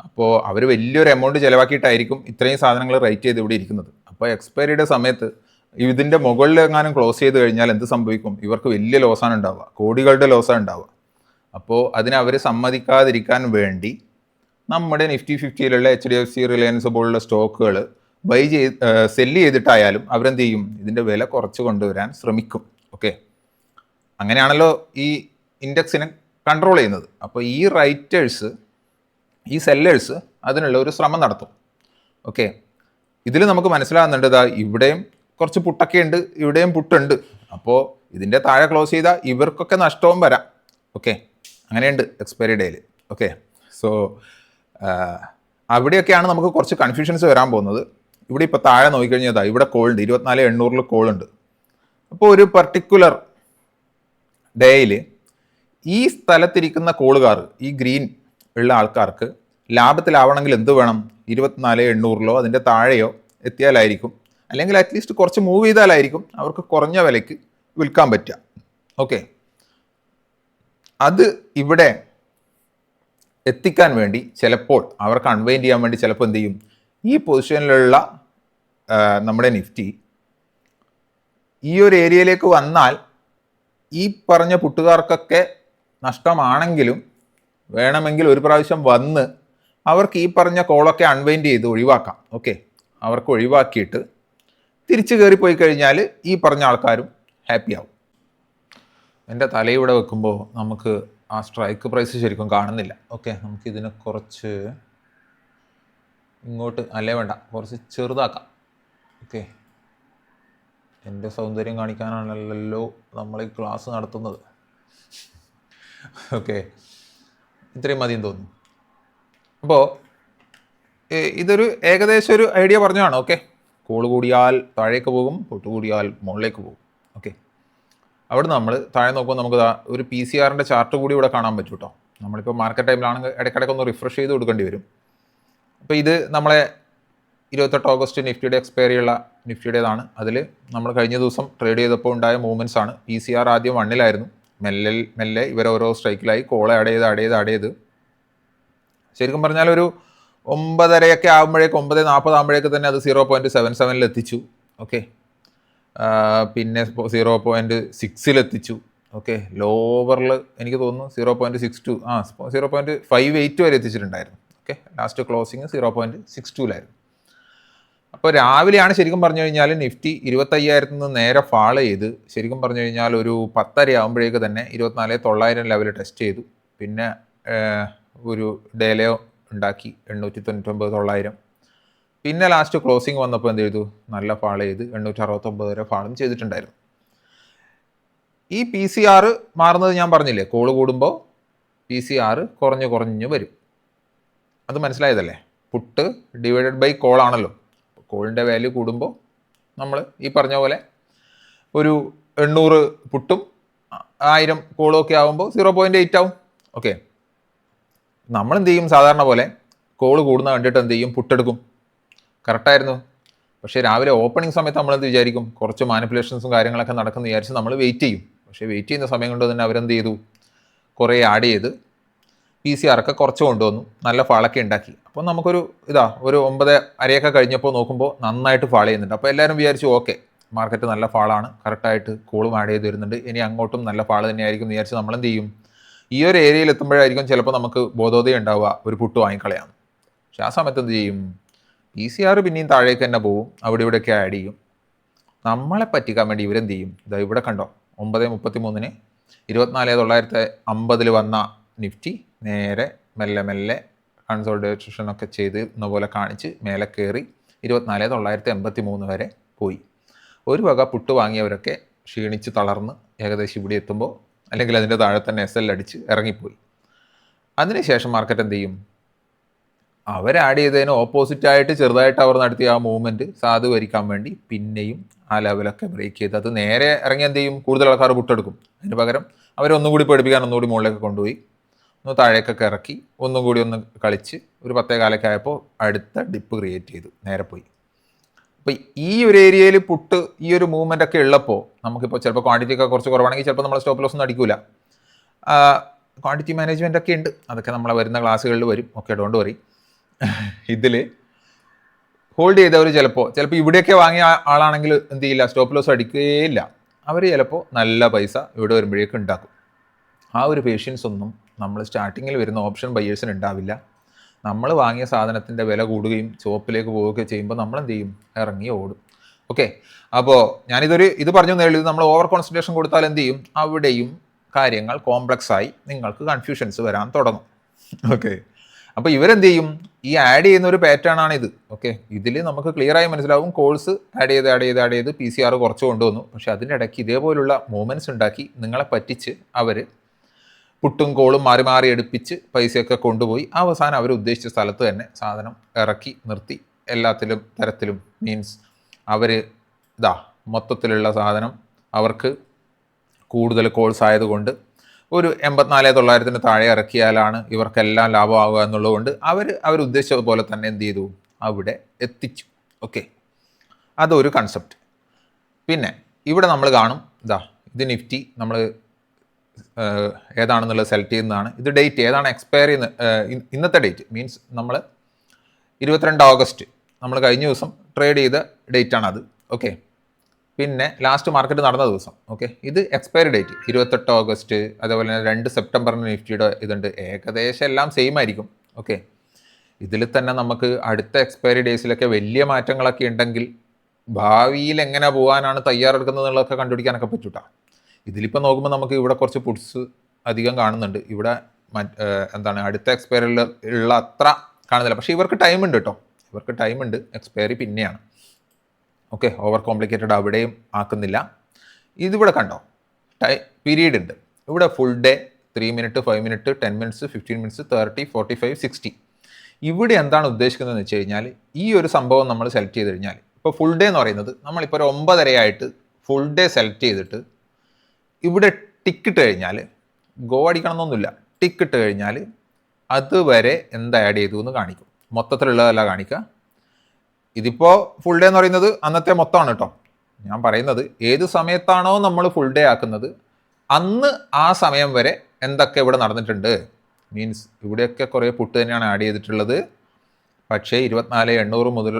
അപ്പോൾ അവർ വലിയൊരു എമൗണ്ട് ചിലവാക്കിയിട്ടായിരിക്കും ഇത്രയും സാധനങ്ങൾ റൈറ്റ് ചെയ്ത് ഇവിടെ ഇരിക്കുന്നത്. അപ്പോൾ എക്സ്പയറിയുടെ സമയത്ത് ഇതിൻ്റെ മുകളിൽ എങ്ങാനും ക്ലോസ് ചെയ്ത് കഴിഞ്ഞാൽ എന്ത് സംഭവിക്കും? ഇവർക്ക് വലിയ ലോസാണ് ഉണ്ടാവുക, കോടികളുടെ ലോസാണ് ഉണ്ടാവുക. അപ്പോൾ അതിനെ അവർ സമ്മതിക്കാതിരിക്കാൻ വേണ്ടി നമ്മുടെ നിഫ്റ്റി 50യിലുള്ള HDFC, റിലയൻസ് പോലുള്ള സ്റ്റോക്കുകൾ സെല്ല് ചെയ്തിട്ടായാലും അവരെന്ത് ചെയ്യും? ഇതിൻ്റെ വില കുറച്ച് കൊണ്ടുവരാൻ ശ്രമിക്കും. ഓക്കെ, അങ്ങനെയാണല്ലോ ഈ ഇൻഡെക്സിനെ കൺട്രോൾ ചെയ്യുന്നത്. അപ്പോൾ ഈ റൈറ്റേഴ്സ്, ഈ സെല്ലേഴ്സ് അതിനുള്ള ഒരു ശ്രമം നടത്തും. ഓക്കെ, ഇതിൽ നമുക്ക് മനസ്സിലാകുന്നുണ്ട് ഇവിടെയും കുറച്ച് പുട്ടൊക്കെ ഉണ്ട്, ഇവിടെയും പുട്ടുണ്ട്. അപ്പോൾ ഇതിൻ്റെ താഴെ ക്ലോസ് ചെയ്താൽ ഇവർക്കൊക്കെ നഷ്ടവും വരാം. ഓക്കെ, അങ്ങനെയുണ്ട് എക്സ്പയറി ഡേയിൽ. ഓക്കെ, സോ അവിടെയൊക്കെയാണ് നമുക്ക് കുറച്ച് കൺഫ്യൂഷൻസ് വരാൻ പോകുന്നത്. ഇവിടെ ഇപ്പോൾ താഴെ നോക്കിക്കഴിഞ്ഞാൽ ഇവിടെ കോളുണ്ട്, 24,800 കോളുണ്ട്. അപ്പോൾ ഒരു പർട്ടിക്കുലർ ഡേയിൽ ഈ സ്ഥലത്തിരിക്കുന്ന കോളുകാർ, ഈ ഗ്രീൻ ഉള്ള ആൾക്കാർക്ക് ലാഭത്തിലാവണമെങ്കിൽ എന്ത് വേണം? 24,800 അതിൻ്റെ താഴെയോ എത്തിയാലായിരിക്കും, അല്ലെങ്കിൽ അറ്റ്ലീസ്റ്റ് കുറച്ച് മൂവ് ചെയ്താലായിരിക്കും അവർക്ക് കുറഞ്ഞ വിലയ്ക്ക് വിൽക്കാൻ പറ്റുക. ഓക്കെ, അത് ഇവിടെ എത്തിക്കാൻ വേണ്ടി ചിലപ്പോൾ അവർക്ക് അൺവൈൻഡ് ചെയ്യാൻ വേണ്ടി ചിലപ്പോൾ എന്ത് ചെയ്യും? ഈ പൊസിഷനിലുള്ള നമ്മുടെ നിഫ്റ്റി ഈ ഒരു ഏരിയയിലേക്ക് വന്നാൽ ഈ പറഞ്ഞ പുട്ടുകാർക്കൊക്കെ നഷ്ടമാണെങ്കിലും വേണമെങ്കിൽ ഒരു പ്രാവശ്യം വന്ന് അവർക്ക് ഈ പറഞ്ഞ കോളൊക്കെ അൺവൈൻഡ് ചെയ്ത് ഒഴിവാക്കാം. ഓക്കെ, അവർക്ക് ഒഴിവാക്കിയിട്ട് തിരിച്ചു കയറിപ്പോയി കഴിഞ്ഞാൽ ഈ പറഞ്ഞ ആൾക്കാരും ഹാപ്പി ആവും. എൻ്റെ തലയിവിടെ വെക്കുമ്പോൾ നമുക്ക് ആ സ്ട്രൈക്ക് പ്രൈസ് ശരിക്കും കാണുന്നില്ല. ഓക്കെ, നമുക്കിതിനെ കുറച്ച് ഇങ്ങോട്ട്, അല്ലേ വേണ്ട, കുറച്ച് ചെറുതാക്കാം. ഓക്കെ, എൻ്റെ സൗന്ദര്യം കാണിക്കാനാണല്ലോ നമ്മൾ ഈ ക്ലാസ് നടത്തുന്നത്. ഓക്കെ, ഇത്രയും മതിയെന്ന് തോന്നുന്നു. അപ്പോൾ ഇതൊരു ഏകദേശം ഒരു ഐഡിയ പറഞ്ഞതാണ്. ഓക്കെ, കോൾ കൂടിയാൽ താഴേക്ക് പോകും, പൊട്ട് കൂടിയാൽ മുകളിലേക്ക് പോകും. ഓക്കെ, അവിടെ നമ്മൾ താഴെ നോക്കുമ്പോൾ നമുക്ക് ഒരു PCRൻ്റെ ചാർട്ട് കൂടി ഇവിടെ കാണാൻ പറ്റും കേട്ടോ. നമ്മളിപ്പോൾ മാർക്കറ്റ് ടൈമിലാണെങ്കിൽ ഇടയ്ക്കിടയ്ക്ക് ഒന്ന് റിഫ്രഷ് ചെയ്ത് കൊടുക്കേണ്ടി വരും. അപ്പോൾ ഇത് നമ്മളെ 28 ഓഗസ്റ്റ് നിഫ്റ്റിയുടെ എക്സ്പയറിയുള്ള നിഫ്റ്റിയുടേതാണ്. അതിൽ നമ്മൾ കഴിഞ്ഞ ദിവസം ട്രേഡ് ചെയ്തപ്പോൾ ഉണ്ടായ മൂവ്മെൻറ്റ്സ് ആണ്. PCR ആദ്യം 1-ലായിരുന്നു, മെല്ലെ ഇവർ ഓരോ സ്ട്രൈക്കിലായി കോൾ ആഡ് ചെയ്ത് ശരിക്കും പറഞ്ഞാൽ ഒരു 9:30 ആകുമ്പോഴേക്ക് 9:40 ആകുമ്പോഴേക്ക് തന്നെ അത് 0.77 എത്തിച്ചു. ഓക്കെ, പിന്നെ 0.6 എത്തിച്ചു. ഓക്കെ, ലോവറിൽ എനിക്ക് തോന്നുന്നു 0.62 0.58 വരെ എത്തിച്ചിട്ടുണ്ടായിരുന്നു. ഓക്കെ, ലാസ്റ്റ് ക്ലോസിങ് 0.62 അപ്പോൾ രാവിലെയാണ് ശരിക്കും പറഞ്ഞു കഴിഞ്ഞാൽ നിഫ്റ്റി 25,000 നിന്ന് നേരെ ഫാൾ ചെയ്ത് ശരിക്കും പറഞ്ഞു കഴിഞ്ഞാൽ ഒരു 10:30 ആകുമ്പോഴേക്ക് തന്നെ 24,900 ലെവൽ ടെസ്റ്റ് ചെയ്തു. പിന്നെ ഒരു ഡേലയോ ഉണ്ടാക്കി 899,900. പിന്നെ ലാസ്റ്റ് ക്ലോസിങ് വന്നപ്പോൾ എന്ത് ചെയ്തു? നല്ല ഫാൾ ചെയ്ത് 869 വരെ ഫാളും ചെയ്തിട്ടുണ്ടായിരുന്നു. ഈ PCR മാറുന്നത് ഞാൻ പറഞ്ഞില്ലേ, കോള് കൂടുമ്പോൾ PCR കുറഞ്ഞു വരും. അത് മനസ്സിലായതല്ലേ? പുട്ട് ഡിവൈഡഡ് ബൈ കോൾ ആണല്ലോ. കോളിൻ്റെ വാല്യൂ കൂടുമ്പോൾ നമ്മൾ ഈ പറഞ്ഞ പോലെ ഒരു 800 പുട്ടും 1000 കോളും ഒക്കെ ആകുമ്പോൾ 0.8 ആവും. ഓക്കെ, നമ്മൾ എന്ത് ചെയ്യും? സാധാരണ പോലെ കോള് കൂടുന്ന കണ്ടിട്ട് എന്ത് ചെയ്യും? പുട്ടെടുക്കും. കറക്റ്റായിരുന്നു. പക്ഷേ രാവിലെ ഓപ്പണിംഗ് സമയത്ത് നമ്മളെന്ത് വിചാരിക്കും? കുറച്ച് മാനിപ്പുലേഷൻസും കാര്യങ്ങളൊക്കെ നടക്കുന്ന വിചാരിച്ച് നമ്മൾ വെയിറ്റ് ചെയ്യും. പക്ഷേ വെയിറ്റ് ചെയ്യുന്ന സമയം കൊണ്ട് തന്നെ അവരെന്ത് ചെയ്തു? കുറേ ആഡ് ചെയ്ത് PCR ഒക്കെ കുറച്ച് കൊണ്ടുവന്നു, നല്ല ഫാളൊക്കെ ഉണ്ടാക്കി. അപ്പോൾ നമുക്കൊരു ഒരു 9:30 കഴിഞ്ഞപ്പോൾ നോക്കുമ്പോൾ നന്നായിട്ട് ഫാൾ ചെയ്യുന്നുണ്ട്. അപ്പോൾ എല്ലാവരും വിചാരിച്ചു ഓക്കെ, മാർക്കറ്റ് നല്ല ഫാളാണ്, കറക്റ്റായിട്ട് കോളും ആഡ് ചെയ്ത് വരുന്നുണ്ട്, ഇനി അങ്ങോട്ടും നല്ല ഫാൾ തന്നെയായിരിക്കും എന്ന് വിചാരിച്ച് നമ്മളെന്ത് ചെയ്യും? ഈ ഒരു ഏരിയയിൽ എത്തുമ്പോഴായിരിക്കും ചിലപ്പോൾ നമുക്ക് ബോധോദയം ഉണ്ടാവുക ഒരു പുട്ട് വാങ്ങിക്കളയാം. പക്ഷെ ആ സമയത്ത് എന്ത് ചെയ്യും? PCR പിന്നെയും താഴേക്ക് തന്നെ പോവും, അവിടെ ഇവിടെയൊക്കെ ആഡ് ചെയ്യും. നമ്മളെ പറ്റിക്കാൻ വേണ്ടി ഇവരെന്ത് ചെയ്യും? ഇവിടെ കണ്ടോ, 9:33 24,950 വന്ന നിഫ്റ്റി നേരെ മെല്ലെ കൺസോൾട്ടേഷനൊക്കെ ചെയ്ത് എന്ന പോലെ കാണിച്ച് മേലെ കയറി 24,983 വരെ പോയി. ഒരു വക പുട്ട് വാങ്ങിയവരൊക്കെ ക്ഷീണിച്ച് തളർന്ന് ഏകദേശം ഇവിടെ എത്തുമ്പോൾ, അല്ലെങ്കിൽ അതിൻ്റെ താഴെ തന്നെ SL അടിച്ച് ഇറങ്ങിപ്പോയി. അതിനുശേഷം മാർക്കറ്റ് എന്ത് ചെയ്യും? അവർ ആഡ് ചെയ്തതിന് ഓപ്പോസിറ്റായിട്ട് ചെറുതായിട്ട് അവർ നടത്തിയ ആ മൂവ്മെൻറ്റ് സാധൂകരിക്കാൻ വേണ്ടി പിന്നെയും ആ ലെവലൊക്കെ ബ്രേക്ക് ചെയ്ത് അത് നേരെ ഇറങ്ങി എന്ത് ചെയ്യും? കൂടുതൽ ആൾക്കാർ പുട്ടെടുക്കും. അതിന് പകരം അവരൊന്നുകൂടി പേടിപ്പിക്കാൻ ഒന്നുകൂടി മുകളിലേക്ക് കൊണ്ടുപോയി, ഒന്ന് താഴേക്കൊക്കെ ഇറക്കി, ഒന്നും കൂടി ഒന്ന് കളിച്ച് ഒരു 10:15 ആയപ്പോൾ അടുത്ത ഡിപ്പ് ക്രിയേറ്റ് ചെയ്തു, നേരെ പോയി. അപ്പോൾ ഈ ഒരു ഏരിയയിൽ പുട്ട് ഈ ഒരു മൂവ്മെൻ്റ് ഒക്കെ ഉള്ളപ്പോൾ നമുക്കിപ്പോൾ ചിലപ്പോൾ ക്വാണ്ടിറ്റി ഒക്കെ കുറച്ച് കുറവാണെങ്കിൽ ചിലപ്പോൾ നമ്മൾ സ്റ്റോപ്പ് ലോസ് ഒന്നും അടിക്കില്ല. ക്വാണ്ടിറ്റി മാനേജ്മെൻ്റ് ഒക്കെ ഉണ്ട്, അതൊക്കെ നമ്മളെ വരുന്ന ക്ലാസ്സുകളിൽ വരും. Okay, don't worry. ഇതിൽ ഹോൾഡ് ചെയ്തവർ ചിലപ്പോൾ ഇവിടെയൊക്കെ വാങ്ങിയ ആളാണെങ്കിൽ എന്ത് ചെയ്യില്ല? Stop loss അടിക്കുകയില്ല. അവർ ചിലപ്പോൾ നല്ല പൈസ ഇവിടെ വരുമ്പോഴേക്കും ഉണ്ടാക്കും. ആ ഒരു പേഷ്യൻസ് ഒന്നും നമ്മൾ സ്റ്റാർട്ടിങ്ങിൽ വരുന്ന ഓപ്ഷൻ ബയേഴ്സിന് ഉണ്ടാവില്ല. നമ്മൾ വാങ്ങിയ സാധനത്തിൻ്റെ വില കൂടുകയും ചുവപ്പിലേക്ക് പോവുകയൊക്കെ ചെയ്യുമ്പോൾ നമ്മൾ എന്ത് ചെയ്യും? ഇറങ്ങി ഓടും. ഓക്കെ, അപ്പോൾ ഇത് പറഞ്ഞു നേടിയത് നമ്മൾ ഓവർ കോൺസെൻട്രേഷൻ കൊടുത്താൽ എന്ത് ചെയ്യും? അവിടെയും കാര്യങ്ങൾ കോംപ്ലക്സ് ആയി നിങ്ങൾക്ക് കൺഫ്യൂഷൻസ് വരാൻ തുടങ്ങും. ഓക്കെ, അപ്പോൾ ഇവരെന്ത് ചെയ്യും? ഈ ആഡ് ചെയ്യുന്ന ഒരു പാറ്റേൺ ആണ് ഇത്. ഓക്കെ, ഇതിൽ നമുക്ക് ക്ലിയർ ആയി മനസ്സിലാവും. കോൾസ് ആഡ് ചെയ്ത് PCR കുറച്ച് കൊണ്ടുവന്നു. പക്ഷെ അതിൻ്റെ ഇടയ്ക്ക് ഇതേപോലുള്ള മൂവ്മെൻറ്റ്സ് ഉണ്ടാക്കി നിങ്ങളെ പറ്റിച്ച് അവർ പുട്ടും കോളും മാറി മാറി എടുപ്പിച്ച് പൈസയൊക്കെ കൊണ്ടുപോയി അവസാനം അവർ ഉദ്ദേശിച്ച സ്ഥലത്ത് തന്നെ സാധനം ഇറക്കി നിർത്തി. എല്ലാത്തിലും തരത്തിലും മീൻസ് അവർ മൊത്തത്തിലുള്ള സാധനം അവർക്ക് കൂടുതൽ കോൾസ് ആയതുകൊണ്ട് ഒരു 84,900 താഴെ ഇറക്കിയാലാണ് ഇവർക്കെല്ലാം ലാഭമാകുക എന്നുള്ളതുകൊണ്ട് അവർ ഉദ്ദേശിച്ചതുപോലെ തന്നെ എന്ത് ചെയ്തു? അവിടെ എത്തിച്ചു. ഓക്കെ, അതൊരു കൺസെപ്റ്റ്. പിന്നെ ഇവിടെ നമ്മൾ കാണും, ഇത് നിഫ്റ്റി നമ്മൾ ഏതാണെന്നുള്ളത് സെലക്ട് ചെയ്യുന്നതാണ്. ഇത് ഡേറ്റ് ഏതാണ്? എക്സ്പയർ ഇന്നത്തെ ഡേറ്റ് മീൻസ് നമ്മൾ 22 ഓഗസ്റ്റ് നമ്മൾ കഴിഞ്ഞ ദിവസം ട്രേഡ് ചെയ്ത ഡേറ്റാണത്. ഓക്കെ, പിന്നെ ലാസ്റ്റ് മാർക്കറ്റ് നടന്ന ദിവസം. ഓക്കെ, ഇത് എക്സ്പയറി ഡേറ്റ് 28 ഓഗസ്റ്റ്, അതേപോലെ തന്നെ 2 സെപ്റ്റംബറിന് നിഫ്റ്റിയുടെ ഇതുണ്ട്. ഏകദേശം എല്ലാം സെയിം ആയിരിക്കും. ഓക്കെ, ഇതിൽ തന്നെ നമുക്ക് അടുത്ത എക്സ്പയറി ഡേയ്സിലൊക്കെ വലിയ മാറ്റങ്ങളൊക്കെ ഉണ്ടെങ്കിൽ ഭാവിയിൽ എങ്ങനെ പോകാനാണ് തയ്യാറെടുക്കുന്നത് എന്നുള്ളതൊക്കെ കണ്ടുപിടിക്കാനൊക്കെ പറ്റൂട്ടാ. ഇതിലിപ്പോൾ നോക്കുമ്പോൾ നമുക്ക് ഇവിടെ കുറച്ച് പുട്സ് അധികം കാണുന്നുണ്ട്. ഇവിടെ അടുത്ത എക്സ്പയറിൽ ഉള്ള അത്ര കാണുന്നില്ല. പക്ഷേ ഇവർക്ക് ടൈം ഉണ്ട് കേട്ടോ, ഇവർക്ക് ടൈം ഉണ്ട്. എക്സ്പയറി പിന്നെയാണ്. ഓക്കെ, ഓവർ കോംപ്ലിക്കേറ്റഡ് അവിടെയും ആക്കുന്നില്ല. ഇതിവിടെ കണ്ടോ, പീരീഡ് ഉണ്ട്. ഇവിടെ full day 3 minute, 5 minute, 10 minutes, 15 minutes, 30, 45, 60. ഇവിടെ എന്താണ് ഉദ്ദേശിക്കുന്നതെന്ന് വെച്ച് കഴിഞ്ഞാൽ ഈ ഒരു സംഭവം നമ്മൾ സെലക്ട് ചെയ്ത് കഴിഞ്ഞാൽ, ഇപ്പോൾ ഫുൾ ഡേ എന്ന് പറയുന്നത് നമ്മളിപ്പോൾ ഒരു 9:30 ആയിട്ട് ഫുൾ ഡേ സെലക്ട് ചെയ്തിട്ട് ഇവിടെ ടിക്കിട്ട് കഴിഞ്ഞാൽ ഗോ അടിക്കണമെന്നൊന്നുമില്ല. ടിക്കിട്ട് കഴിഞ്ഞാൽ അതുവരെ എന്ത് ആഡ് ചെയ്തു എന്ന് കാണിക്കും. മൊത്തത്തിലുള്ളതല്ല കാണിക്കുക. ഇതിപ്പോൾ ഫുൾ ഡേ എന്ന് പറയുന്നത് അന്നത്തെ മൊത്തമാണ് കേട്ടോ. ഞാൻ പറയുന്നത് ഏത് സമയത്താണോ നമ്മൾ ഫുൾ ഡേ ആക്കുന്നത് അന്ന് ആ സമയം വരെ എന്തൊക്കെ ഇവിടെ നടന്നിട്ടുണ്ട്. മീൻസ് ഇവിടെയൊക്കെ കുറേ പുട്ട് തന്നെയാണ് ആഡ് ചെയ്തിട്ടുള്ളത്. പക്ഷേ 24,800 മുതൽ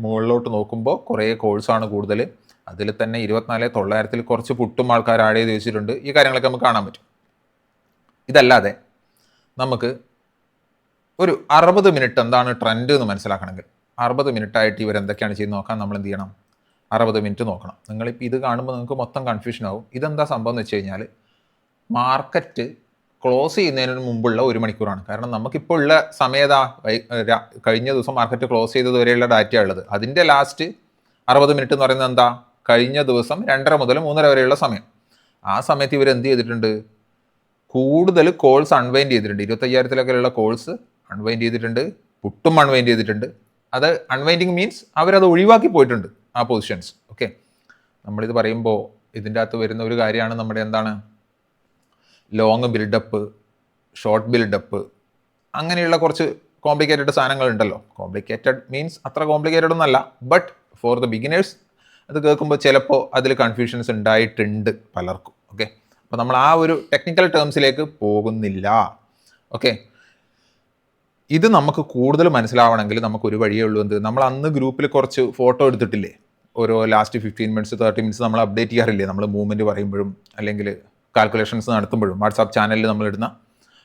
മുകളിലോട്ട് നോക്കുമ്പോൾ കുറേ കോഴ്സാണ് കൂടുതൽ. അതിൽ തന്നെ 24,900 കുറച്ച് പുട്ടും ആൾക്കാർ ആഡ് ചെയ്ത് വെച്ചിട്ടുണ്ട്. ഈ കാര്യങ്ങളൊക്കെ നമുക്ക് കാണാൻ പറ്റും. ഇതല്ലാതെ നമുക്ക് ഒരു 60 മിനിറ്റ് എന്താണ് ട്രെൻഡ് എന്ന് മനസ്സിലാക്കണമെങ്കിൽ 60 മിനിറ്റായിട്ട് ഇവരെന്തൊക്കെയാണ് ചെയ്ത് നോക്കാൻ നമ്മൾ എന്ത് ചെയ്യണം? 60 മിനിറ്റ് നോക്കണം. നിങ്ങളിപ്പോൾ ഇത് കാണുമ്പോൾ നിങ്ങൾക്ക് മൊത്തം കൺഫ്യൂഷൻ ആവും. ഇതെന്താ സംഭവം എന്ന് വെച്ച് കഴിഞ്ഞാൽ മാർക്കറ്റ് ക്ലോസ് ചെയ്യുന്നതിന് മുമ്പുള്ള 1 മണിക്കൂറാണ്. കാരണം നമുക്കിപ്പോൾ ഉള്ള സമയതാ കഴിഞ്ഞ ദിവസം മാർക്കറ്റ് ക്ലോസ് ചെയ്തത് വരെയുള്ള ഡാറ്റ ഉള്ളത്. അതിൻ്റെ ലാസ്റ്റ് 60 മിനിറ്റ് എന്ന് പറയുന്നത് എന്താ? കഴിഞ്ഞ ദിവസം 2:30 മുതൽ 3:30 വരെയുള്ള സമയം. ആ സമയത്ത് ഇവർ എന്ത് ചെയ്തിട്ടുണ്ട്, കൂടുതൽ കോൾസ് അൺവൈൻഡ് ചെയ്തിട്ടുണ്ട്. 25,000-ലൊക്കെയുള്ള കോൾസ് അൺവൈൻഡ് ചെയ്തിട്ടുണ്ട്, പുട്ടും അൺവൈൻഡ് ചെയ്തിട്ടുണ്ട്. അത് അൺവൈൻഡിങ് മീൻസ് അവരത് ഒഴിവാക്കി പോയിട്ടുണ്ട് ആ പൊസിഷൻസ്. ഓക്കെ, നമ്മളിത് പറയുമ്പോൾ ഇതിൻ്റെ അകത്ത് വരുന്ന ഒരു കാര്യമാണ് നമ്മുടെ എന്താണ് ലോങ് ബിൽഡപ്പ്, ഷോർട്ട് ബിൽഡപ്പ്, അങ്ങനെയുള്ള കുറച്ച് കോംപ്ലിക്കേറ്റഡ് സാധനങ്ങളുണ്ടല്ലോ. കോംപ്ലിക്കേറ്റഡ് മീൻസ് അത്ര കോംപ്ലിക്കേറ്റഡ് ഒന്നല്ല, ബട്ട് ഫോർ ദ ബിഗിനേഴ്സ് അത് കേൾക്കുമ്പോൾ ചിലപ്പോൾ അതിൽ കൺഫ്യൂഷൻസ് ഉണ്ടായിട്ടുണ്ട് പലർക്കും. ഓക്കെ, അപ്പോൾ നമ്മൾ ആ ഒരു ടെക്നിക്കൽ ടേംസിലേക്ക് പോകുന്നില്ല. ഓക്കെ, ഇത് നമുക്ക് കൂടുതൽ മനസ്സിലാവണമെങ്കിൽ നമുക്കൊരു വഴിയേ ഉള്ളൂ. എന്ത്, നമ്മൾ അന്ന് ഗ്രൂപ്പിൽ കുറച്ച് ഫോട്ടോ എടുത്തിട്ടില്ലേ, ഓരോ ലാസ്റ്റ് 15 മിനിറ്റ്സ് 30 മിനിറ്റ്സ് നമ്മൾ അപ്ഡേറ്റ് ചെയ്യാറില്ലേ, നമ്മൾ മൂവ്മെൻറ്റ് പറയുമ്പോഴും അല്ലെങ്കിൽ കാൽക്കുലേഷൻസ് നടത്തുമ്പോഴും വാട്സാപ്പ് ചാനലിൽ നമ്മളിടുന്ന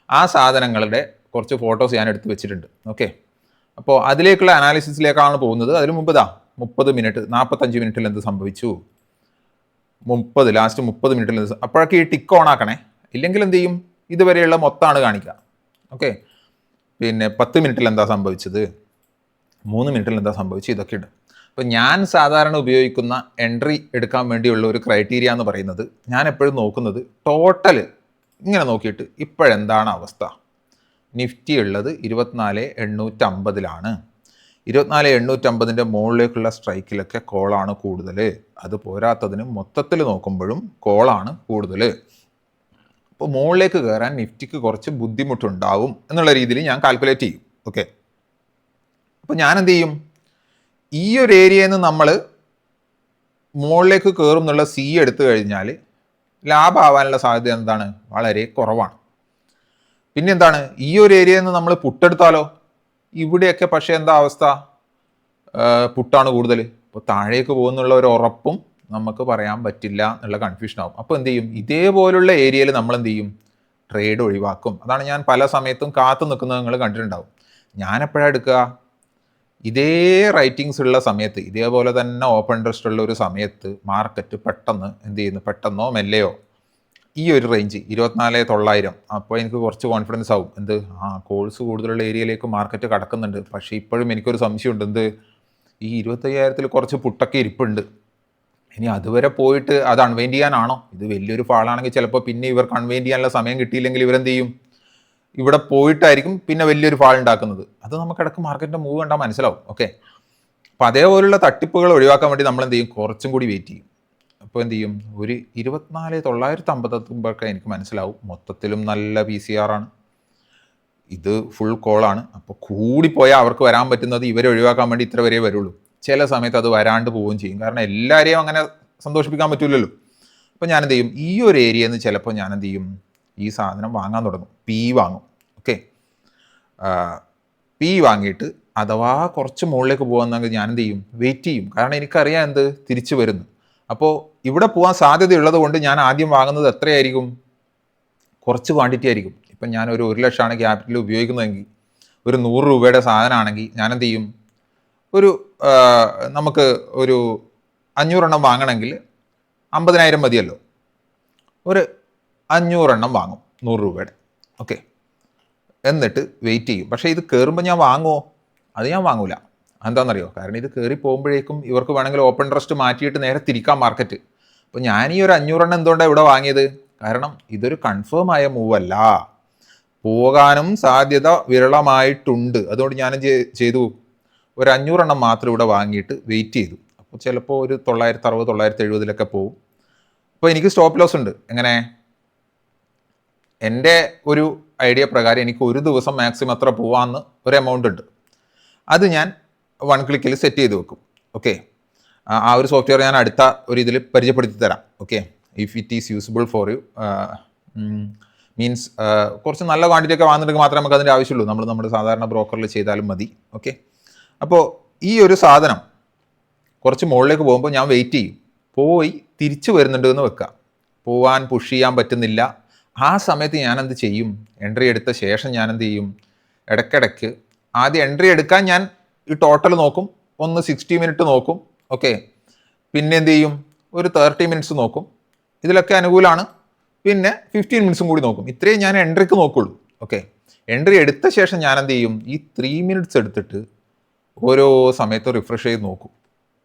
ആ സാധനങ്ങളുടെ കുറച്ച് ഫോട്ടോസ് ഞാൻ എടുത്ത് വെച്ചിട്ടുണ്ട്. ഓക്കെ, അപ്പോൾ അതിലേക്കുള്ള അനാലിസിസിലേക്കാണ് പോകുന്നത്. അതിന് മുമ്പ് 30 മിനിറ്റ് 45 മിനിറ്റിൽ എന്ത് സംഭവിച്ചു, ലാസ്റ്റ് 30 മിനിറ്റിൽ എന്ത്, അപ്പോഴൊക്കെ ഈ ടിക്ക് ഓൺ ആക്കണേ, ഇല്ലെങ്കിൽ എന്ത് ചെയ്യും, ഇതുവരെയുള്ള മൊത്തമാണ് കാണിക്കുക. ഓക്കെ, പിന്നെ 10 മിനിറ്റിൽ എന്താ സംഭവിച്ചത്, 3 മിനിറ്റിൽ എന്താ സംഭവിച്ചത്, ഇതൊക്കെ ഉണ്ട്. അപ്പോൾ ഞാൻ സാധാരണ ഉപയോഗിക്കുന്ന എൻട്രി എടുക്കാൻ വേണ്ടിയുള്ള ഒരു ക്രൈറ്റീരിയ എന്ന് പറയുന്നത്, ഞാൻ എപ്പോഴും നോക്കുന്നത് ടോട്ടൽ ഇങ്ങനെ നോക്കിയിട്ട് ഇപ്പോഴെന്താണ് അവസ്ഥ. നിഫ്റ്റി ഉള്ളത് 24,850-ലാണ്. 24,850-ൻ്റെ മുകളിലേക്കുള്ള സ്ട്രൈക്കിലൊക്കെ കോളാണ് കൂടുതൽ. അത് പോരാത്തതിന് മൊത്തത്തിൽ നോക്കുമ്പോഴും കോളാണ് കൂടുതൽ. അപ്പോൾ മുകളിലേക്ക് കയറാൻ നിഫ്റ്റിക്ക് കുറച്ച് ബുദ്ധിമുട്ടുണ്ടാവും എന്നുള്ള രീതിയിൽ ഞാൻ കാൽക്കുലേറ്റ് ചെയ്യും. ഓക്കെ, അപ്പോൾ ഞാൻ എന്ത് ചെയ്യും, ഈ ഒരു ഏരിയയിൽ നിന്ന് നമ്മൾ മുകളിലേക്ക് കയറും എന്നുള്ള സി എടുത്തു കഴിഞ്ഞാൽ ലാഭമാവാനുള്ള സാധ്യത എന്താണ്, വളരെ കുറവാണ്. പിന്നെ എന്താണ്, ഈ ഒരു ഏരിയയിൽ നിന്ന് നമ്മൾ പുട്ടെടുത്താലോ, ഇവിടെയൊക്കെ പക്ഷേ എന്താ അവസ്ഥ, പുട്ടാണ് കൂടുതൽ. അപ്പോൾ താഴേക്ക് പോകുന്നുള്ള ഒരു ഉറപ്പും നമുക്ക് പറയാൻ പറ്റില്ല എന്നുള്ള കൺഫ്യൂഷൻ ആവും. അപ്പോൾ എന്ത് ചെയ്യും, ഇതേപോലുള്ള ഏരിയയിൽ നമ്മൾ എന്ത് ചെയ്യും, ട്രേഡ് ഒഴിവാക്കും. അതാണ് ഞാൻ പല സമയത്തും കാത്തു നിൽക്കുന്നത് നിങ്ങൾ കണ്ടിട്ടുണ്ടാവും. ഞാൻ എപ്പോഴാണ് എടുക്കുക, ഇതേ റൈറ്റിങ്സ് ഉള്ള സമയത്ത്, ഇതേപോലെ തന്നെ ഓപ്പൺ ഇൻട്രസ്റ്റ് ഉള്ള ഒരു സമയത്ത് മാർക്കറ്റ് പെട്ടെന്ന് എന്ത് ചെയ്യുന്നു, പെട്ടെന്നോ മെല്ലെയോ ഈ ഒരു റേഞ്ച് 24,900, അപ്പോൾ എനിക്ക് കുറച്ച് കോൺഫിഡൻസ് ആവും. എന്ത്, കോൾസ് കൂടുതലുള്ള ഏരിയയിലേക്ക് മാർക്കറ്റ് കടക്കുന്നുണ്ട്. പക്ഷേ ഇപ്പോഴും എനിക്കൊരു സംശയമുണ്ട്, എന്ത്, ഈ 25,000-ൽ കുറച്ച് പുട്ടൊക്കെ ഇരിപ്പുണ്ട്. ഇനി അതുവരെ പോയിട്ട് അത് അൺവൈൻഡ് ചെയ്യാനാണോ, ഇത് വലിയൊരു ഫാളാണെങ്കിൽ ചിലപ്പോൾ പിന്നെ ഇവർക്ക് അൺവൈൻഡ് ചെയ്യാനുള്ള സമയം കിട്ടിയില്ലെങ്കിൽ ഇവരെന്ത് ചെയ്യും, ഇവിടെ പോയിട്ടായിരിക്കും പിന്നെ വലിയൊരു ഫാൾ ഉണ്ടാക്കുന്നത്. അത് നമുക്ക് ഇടയ്ക്ക് മാർക്കറ്റിൻ്റെ മൂവ് കണ്ടാൽ മനസ്സിലാവും. ഓക്കെ, അപ്പോൾ അതേപോലുള്ള തട്ടിപ്പുകൾ ഒഴിവാക്കാൻ വേണ്ടി നമ്മൾ എന്ത് ചെയ്യും, കുറച്ചും കൂടി വെയിറ്റ് ചെയ്യും. അപ്പോൾ എന്ത് ചെയ്യും, ഒരു 24,950 എനിക്ക് മനസ്സിലാവും മൊത്തത്തിലും നല്ല PCR ആണ്, ഇത് ഫുൾ കോളാണ്. അപ്പോൾ കൂടിപ്പോയാൽ അവർക്ക് വരാൻ പറ്റുന്നത് ഇവരെ ഒഴിവാക്കാൻ വേണ്ടി ഇത്ര വരെ വരുള്ളൂ. ചില സമയത്ത് അത് വരാണ്ട് പോവുകയും ചെയ്യും, കാരണം എല്ലാവരെയും അങ്ങനെ സന്തോഷിപ്പിക്കാൻ പറ്റില്ലല്ലോ. അപ്പോൾ ഞാൻ എന്ത് ചെയ്യും, ഈ ഒരു ഏരിയയിൽ നിന്ന് ചിലപ്പോൾ ഞാൻ എന്ത് ചെയ്യും, ഈ സാധനം വാങ്ങാൻ തുടങ്ങും, പി വാങ്ങും. ഓക്കെ, പി വാങ്ങിയിട്ട് അഥവാ കുറച്ച് മുകളിലേക്ക് പോകാമെന്നെങ്കിൽ ഞാൻ എന്ത് ചെയ്യും, വെയിറ്റ് ചെയ്യും. കാരണം എനിക്കറിയാം എന്ത് തിരിച്ചു വരുന്നു. അപ്പോൾ ഇവിടെ പോകാൻ സാധ്യതയുള്ളത് കൊണ്ട് ഞാൻ ആദ്യം വാങ്ങുന്നത് എത്രയായിരിക്കും, കുറച്ച് ക്വാണ്ടിറ്റി ആയിരിക്കും. ഇപ്പം ഞാൻ ഒരു 1,00,000 ക്യാപിറ്റൽ ഉപയോഗിക്കുന്നതെങ്കിൽ, ഒരു 100 രൂപയുടെ സാധനമാണെങ്കിൽ ഞാൻ എന്ത് ചെയ്യും, നമുക്ക് ഒരു 500 എണ്ണം വാങ്ങണമെങ്കിൽ 50,000 മതിയല്ലോ, ഒരു 500 എണ്ണം വാങ്ങും 100 രൂപയുടെ. ഓക്കെ, എന്നിട്ട് വെയിറ്റ് ചെയ്യും. പക്ഷേ ഇത് കയറുമ്പോൾ ഞാൻ വാങ്ങുമോ, അത് ഞാൻ വാങ്ങൂല. എന്താണെന്നറിയോ, കാരണം ഇത് കയറി പോകുമ്പോഴേക്കും ഇവർക്ക് വേണമെങ്കിൽ ഓപ്പൺ ഇൻട്രസ്റ്റ് മാറ്റിയിട്ട് നേരെ തിരിക്കാം മാർക്കറ്റ്. അപ്പോൾ ഞാൻ ഈ ഒരു 500 എണ്ണം എന്തുകൊണ്ടാണ് ഇവിടെ വാങ്ങിയത്, കാരണം ഇതൊരു കൺഫേം ആയ മൂവ് അല്ല, പോകാനും സാധ്യത വിരളമായിട്ടുണ്ട്. അതുകൊണ്ട് ഞാൻ ചെയ്തു, ഒരു 500 എണ്ണം മാത്രം ഇവിടെ വാങ്ങിയിട്ട് വെയിറ്റ് ചെയ്തു. അപ്പോൾ ചിലപ്പോൾ ഒരു 960 970-ലൊക്കെ പോകും. അപ്പോൾ എനിക്ക് സ്റ്റോപ്പ് ലോസ് ഉണ്ട്. എങ്ങനെ, എൻ്റെ ഒരു ഐഡിയ പ്രകാരം എനിക്ക് ഒരു ദിവസം മാക്സിമം എത്ര പോവാമെന്ന് ഒരു എമൗണ്ട് ഉണ്ട്. അത് ഞാൻ 1 ക്ലിക്കിൽ സെറ്റ് ചെയ്ത് വെക്കും. ഓക്കെ, ആ ഒരു സോഫ്റ്റ്വെയർ ഞാൻ അടുത്ത ഒരു ഇതിൽ പരിചയപ്പെടുത്തി തരാം. Okay, if it is usable for you, means കുറച്ച് നല്ല ക്വാണ്ടിറ്റി ഒക്കെ വാങ്ങിയിട്ടുണ്ടെങ്കിൽ മാത്രമേ നമുക്ക് അതിൻ്റെ ആവശ്യമുള്ളൂ. നമ്മൾ നമ്മുടെ സാധാരണ ബ്രോക്കറിൽ ചെയ്താലും മതി. ഓക്കെ, അപ്പോൾ ഈ ഒരു സാധനം കുറച്ച് മുകളിലേക്ക് പോകുമ്പോൾ ഞാൻ വെയിറ്റ് ചെയ്യും, പോയി തിരിച്ചു വരുന്നുണ്ട് എന്ന് വെക്കുക. പോവാൻ പുഷ് ചെയ്യാൻ പറ്റുന്നില്ല. ആ സമയത്ത് ഞാൻ എന്ത് ചെയ്യും, എൻട്രി എടുത്ത ശേഷം ഞാൻ എന്ത് ചെയ്യും, ഇടയ്ക്കിടയ്ക്ക് ആദ്യം എൻട്രി എടുക്കാൻ ഞാൻ ഈ ടോട്ടൽ നോക്കും, ഒന്ന് 60 മിനിറ്റ് നോക്കും. ഓക്കെ, പിന്നെ എന്ത് ചെയ്യും, ഒരു 30 മിനിറ്റ്സ് നോക്കും, ഇതിലൊക്കെ അനുകൂലമാണ്. പിന്നെ 15 മിനിറ്റ്സും കൂടി നോക്കും. ഇത്രയും ഞാൻ എൻട്രിക്ക് നോക്കുള്ളൂ. ഓക്കെ, എൻട്രി എടുത്ത ശേഷം ഞാൻ എന്ത് ചെയ്യും, ഈ 3 മിനിറ്റ്സ് എടുത്തിട്ട് ഓരോ സമയത്ത് റിഫ്രഷ് ചെയ്ത് നോക്കും.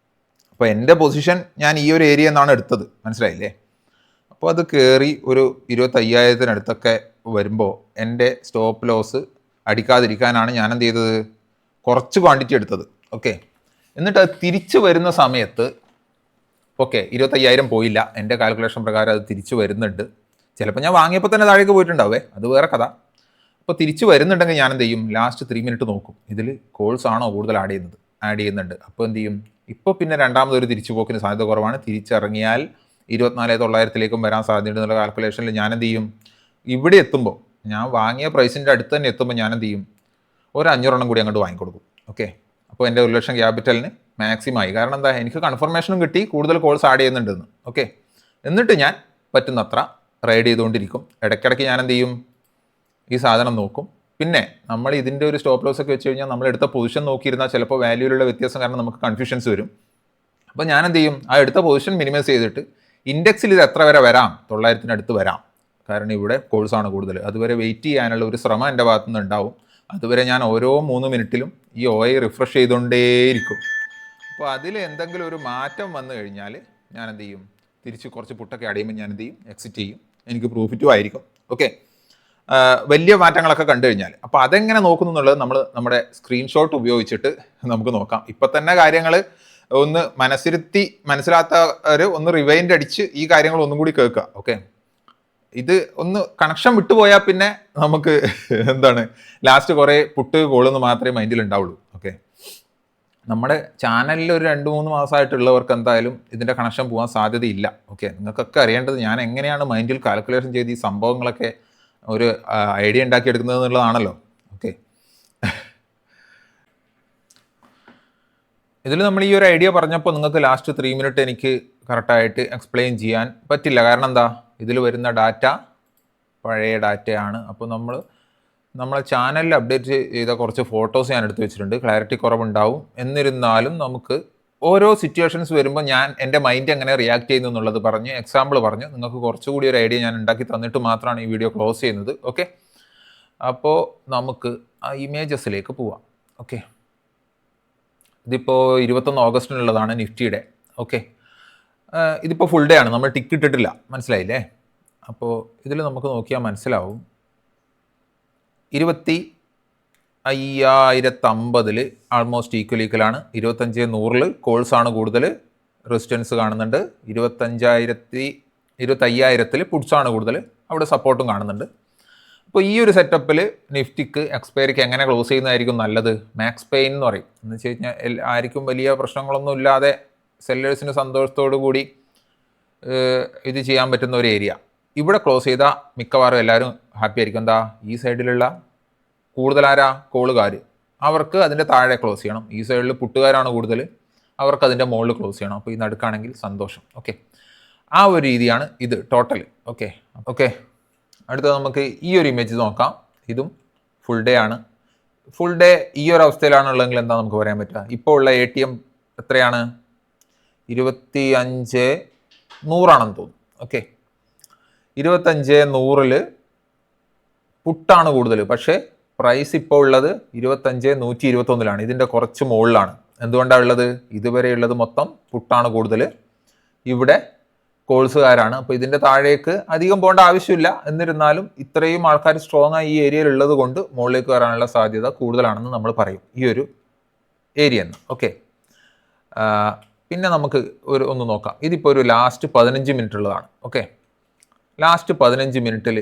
അപ്പോൾ എൻ്റെ പൊസിഷൻ ഞാൻ ഈ ഒരു ഏരിയ എന്നാണ് എടുത്തത്, മനസ്സിലായില്ലേ. അപ്പോൾ അത് കയറി ഒരു 25,000-അടുത്തൊക്കെ വരുമ്പോൾ എൻ്റെ സ്റ്റോപ്പ് ലോസ് അടിക്കാതിരിക്കാനാണ് ഞാൻ എന്ത് ചെയ്തത്, കുറച്ച് ക്വാണ്ടിറ്റി എടുത്തത്. ഓക്കെ, എന്നിട്ട് അത് തിരിച്ചു വരുന്ന സമയത്ത് ഓക്കെ 25,000 പോയില്ല, എൻ്റെ കാൽക്കുലേഷൻ പ്രകാരം അത് തിരിച്ചു വരുന്നുണ്ട്. ചിലപ്പോൾ ഞാൻ വാങ്ങിയപ്പോൾ തന്നെ താഴേക്ക് പോയിട്ടുണ്ടാവേ, അത് വേറെ കഥ. അപ്പോൾ തിരിച്ചു വരുന്നുണ്ടെങ്കിൽ ഞാൻ എന്ത് ചെയ്യും, ലാസ്റ്റ് 3 മിനിറ്റ് നോക്കും ഇതിൽ കോൾസ് ആണോ കൂടുതൽ ആഡ് ചെയ്യുന്നുണ്ട്. അപ്പോൾ എന്ത് ചെയ്യും, ഇപ്പോൾ പിന്നെ രണ്ടാമതൊരു തിരിച്ചു പോക്കിന് സാധ്യത കുറവാണ്. തിരിച്ചിറങ്ങിയാൽ 24,900-ലേക്കും വരാൻ സാധ്യതയുണ്ടെന്നുള്ള കാൽക്കുലേഷനിൽ ഞാൻ എന്ത് ചെയ്യും, ഇവിടെ എത്തുമ്പോൾ ഞാൻ വാങ്ങിയ പ്രൈസിൻ്റെ അടുത്ത് തന്നെ എത്തുമ്പോൾ ഞാൻ എന്ത് ചെയ്യും, ഒരു 500 കൂടി അങ്ങോട്ട് വാങ്ങിക്കൊടുക്കും. ഓക്കെ, അപ്പോൾ എൻ്റെ 1,00,000 ക്യാപിറ്റലിന് മാക്സിമം ആയി. കാരണം എന്താ, എനിക്ക് കൺഫർമേഷനും കിട്ടി കൂടുതൽ കോൾസ് ആഡ് ചെയ്യുന്നുണ്ടെന്ന്. ഓക്കെ, എന്നിട്ട് ഞാൻ പറ്റുന്നത്ര റൈഡ് ചെയ്തുകൊണ്ടിരിക്കും. ഇടയ്ക്കിടയ്ക്ക് ഞാൻ എന്ത് ചെയ്യും, ഈ സാധനം നോക്കും. പിന്നെ നമ്മൾ ഇതിൻ്റെ ഒരു സ്റ്റോപ്പ് ലോസ് ഒക്കെ വെച്ച് കഴിഞ്ഞാൽ നമ്മൾ എടുത്ത പൊസിഷൻ നോക്കിയിരുന്നാൽ ചിലപ്പോൾ വാല്യൂയിലുള്ള വ്യത്യാസം കാരണം നമുക്ക് കൺഫ്യൂഷൻസ് വരും. അപ്പോൾ ഞാൻ എന്ത് ചെയ്യും, ആ എടുത്ത പൊസിഷൻ മിനിമൈസ് ചെയ്തിട്ട് ഇൻഡെക്സിൽ ഇത് എത്ര വരെ വരാം, 900-അടുത്ത് വരാം, കാരണം ഇവിടെ കോൾസാണ് കൂടുതൽ, അതുവരെ വെയിറ്റ് ചെയ്യാനുള്ള ഒരു ശ്രമം എൻ്റെ ഭാഗത്തു നിന്ന് ഉണ്ടാവും. അതുവരെ ഞാൻ ഓരോ 3 മിനിറ്റിലും ഈ OI റിഫ്രഷ് ചെയ്തുകൊണ്ടേയിരിക്കും. അപ്പോൾ അതിൽ എന്തെങ്കിലും ഒരു മാറ്റം വന്നു കഴിഞ്ഞാൽ ഞാൻ എന്ത് ചെയ്യും, തിരിച്ച് കുറച്ച് പുട്ടൊക്കെ അടയുമ്പോൾ ഞാൻ എന്ത് ചെയ്യും, എക്സിറ്റ് ചെയ്യും. എനിക്ക് പ്രോഫിറ്റും ആയിരിക്കും. ഓക്കെ, വലിയ മാറ്റങ്ങളൊക്കെ കണ്ടു കഴിഞ്ഞാൽ. അപ്പോൾ അതെങ്ങനെ നോക്കുന്നു എന്നുള്ളത് നമ്മൾ നമ്മുടെ സ്ക്രീൻഷോട്ട് ഉപയോഗിച്ചിട്ട് നമുക്ക് നോക്കാം. ഇപ്പം തന്നെ കാര്യങ്ങൾ ഒന്ന് മനസ്സിരുത്തി മനസ്സിലാത്തവർ ഒന്ന് റിവൈൻഡ് അടിച്ച് ഈ കാര്യങ്ങൾ ഒന്നും കൂടി കേൾക്കുക. ഓക്കെ, ഇത് ഒന്ന് കണക്ഷൻ വിട്ടുപോയാൽ പിന്നെ നമുക്ക് എന്താണ് ലാസ്റ്റ് കുറേ പുട്ട് കോളെന്ന് മാത്രമേ മൈൻഡിൽ ഉണ്ടാവുള്ളൂ. ഓക്കെ, നമ്മുടെ ചാനലിൽ ഒരു 2-3 മാസമായിട്ടുള്ളവർക്ക് എന്തായാലും ഇതിൻ്റെ കണക്ഷൻ പോകാൻ സാധ്യതയില്ല. ഓക്കെ, നിങ്ങൾക്കൊക്കെ അറിയേണ്ടത് ഞാൻ എങ്ങനെയാണ് മൈൻഡിൽ കാൽക്കുലേഷൻ ചെയ്ത് ഈ സംഭവങ്ങളൊക്കെ ഒരു ഐഡിയ ഉണ്ടാക്കിയെടുക്കുന്നത് എന്നുള്ളതാണല്ലോ. ഓക്കെ, ഇതിൽ നമ്മൾ ഈ ഒരു ഐഡിയ പറഞ്ഞപ്പോൾ നിങ്ങൾക്ക് ലാസ്റ്റ് 3 മിനിറ്റ് എനിക്ക് കറക്റ്റായിട്ട് എക്സ്പ്ലെയിൻ ചെയ്യാൻ പറ്റില്ല. കാരണം എന്താ, ഇതിൽ വരുന്ന ഡാറ്റ പഴയ ഡാറ്റയാണ്. അപ്പോൾ നമ്മളെ ചാനലിൽ അപ്ഡേറ്റ് ചെയ്ത കുറച്ച് ഫോട്ടോസ് ഞാൻ എടുത്ത് വെച്ചിട്ടുണ്ട്. ക്ലാരിറ്റി കുറവുണ്ടാവും. എന്നിരുന്നാലും നമുക്ക് ഓരോ സിറ്റുവേഷൻസ് വരുമ്പോൾ ഞാൻ എൻ്റെ മൈൻഡ് എങ്ങനെ റിയാക്ട് ചെയ്യുന്നു എന്നുള്ളത് പറഞ്ഞ് എക്സാമ്പിൾ പറഞ്ഞ് നിങ്ങൾക്ക് കുറച്ചുകൂടി ഒരു ഐഡിയ ഞാൻ ഉണ്ടാക്കി തന്നിട്ട് മാത്രമാണ് ഈ വീഡിയോ ക്ലോസ് ചെയ്യുന്നത്. ഓക്കെ, അപ്പോൾ നമുക്ക് ആ ഇമേജസിലേക്ക് പോവാം. ഓക്കെ, ഇതിപ്പോൾ 21 ഓഗസ്റ്റിനുള്ളതാണ് നിഫ്റ്റിയുടെ. ഓക്കെ, ഇതിപ്പോൾ ഫുൾ ഡേ ആണ്, നമ്മൾ ടിക്ക് ഇട്ടിട്ടില്ല, മനസ്സിലായില്ലേ? അപ്പോൾ ഇതിൽ നമുക്ക് നോക്കിയാൽ മനസ്സിലാവും 25,050 ആൾമോസ്റ്റ് ഈക്വലാണ്. 25,100 കോൾസാണ് കൂടുതൽ, റെസിസ്റ്റൻസ് കാണുന്നുണ്ട്. 25,000 പുട്സാണ് കൂടുതൽ, അവിടെ സപ്പോർട്ടും കാണുന്നുണ്ട്. അപ്പോൾ ഈ ഒരു സെറ്റപ്പിൽ നിഫ്റ്റിക്ക് എക്സ്പയറിക്ക് എങ്ങനെ ക്ലോസ് ചെയ്യുന്നതായിരിക്കും നല്ലത്? മാക്സ് പെയിൻ എന്ന് പറയും. എന്ന് വെച്ച് കഴിഞ്ഞാൽ ആർക്കും വലിയ പ്രശ്നങ്ങളൊന്നും ഇല്ലാതെ സെല്ലേഴ്സിന് സന്തോഷത്തോടു കൂടി ഇത് ചെയ്യാൻ പറ്റുന്ന ഒരു ഏരിയ. ഇവിടെ ക്ലോസ് ചെയ്താൽ മിക്കവാറും എല്ലാവരും ഹാപ്പി ആയിരിക്കും. എന്താ, ഈ സൈഡിലുള്ള കൂടുതലാരാ, കോളുകാർ, അവർക്ക് അതിൻ്റെ താഴെ ക്ലോസ് ചെയ്യണം. ഈ സൈഡിൽ പുട്ടുകാരാണ് കൂടുതൽ, അവർക്ക് അതിൻ്റെ മുകളിൽ ക്ലോസ് ചെയ്യണം. അപ്പോൾ ഈ നടുക്കാണെങ്കിൽ സന്തോഷം. ഓക്കെ, ആ ഒരു രീതിയാണ് ഇത് ടോട്ടൽ. ഓക്കെ, അടുത്തത് നമുക്ക് ഈ ഒരു ഇമേജ് നോക്കാം. ഇതും ഫുൾ ഡേ ആണ്. ഫുൾ ഡേ ഈ ഒരു അവസ്ഥയിലാണുള്ളതെങ്കിൽ എന്താ നമുക്ക് പറയാൻ പറ്റുക? ഇപ്പോൾ ഉള്ള ATM എത്രയാണ്? 25,100 തോന്നുന്നു. ഓക്കെ, 25,100 പുട്ടാണ് കൂടുതൽ, പക്ഷേ പ്രൈസ് ഇപ്പോൾ ഉള്ളത് 25,121 ഇതിൻ്റെ കുറച്ച് മുകളിലാണ്. എന്തുകൊണ്ടാണ് ഉള്ളത്? ഇതുവരെ ഉള്ളത് മൊത്തം പുട്ടാണ് കൂടുതൽ, ഇവിടെ കോൾസുകാരാണ്. അപ്പോൾ ഇതിൻ്റെ താഴേക്ക് അധികം പോകേണ്ട ആവശ്യമില്ല. എന്നിരുന്നാലും ഇത്രയും ആൾക്കാർ സ്ട്രോങ് ആയി ഈ ഏരിയയിൽ ഉള്ളത് കൊണ്ട് മുകളിലേക്ക് വരാനുള്ള സാധ്യത കൂടുതലാണെന്ന് നമ്മൾ പറയും ഈ ഒരു ഏരിയ എന്ന്. ഓക്കെ, പിന്നെ നമുക്ക് ഒന്ന് നോക്കാം. ഇതിപ്പോൾ ഒരു ലാസ്റ്റ് 15 മിനിറ്റ് ഉള്ളതാണ്. ഓക്കെ, ലാസ്റ്റ് 15 മിനിറ്റിൽ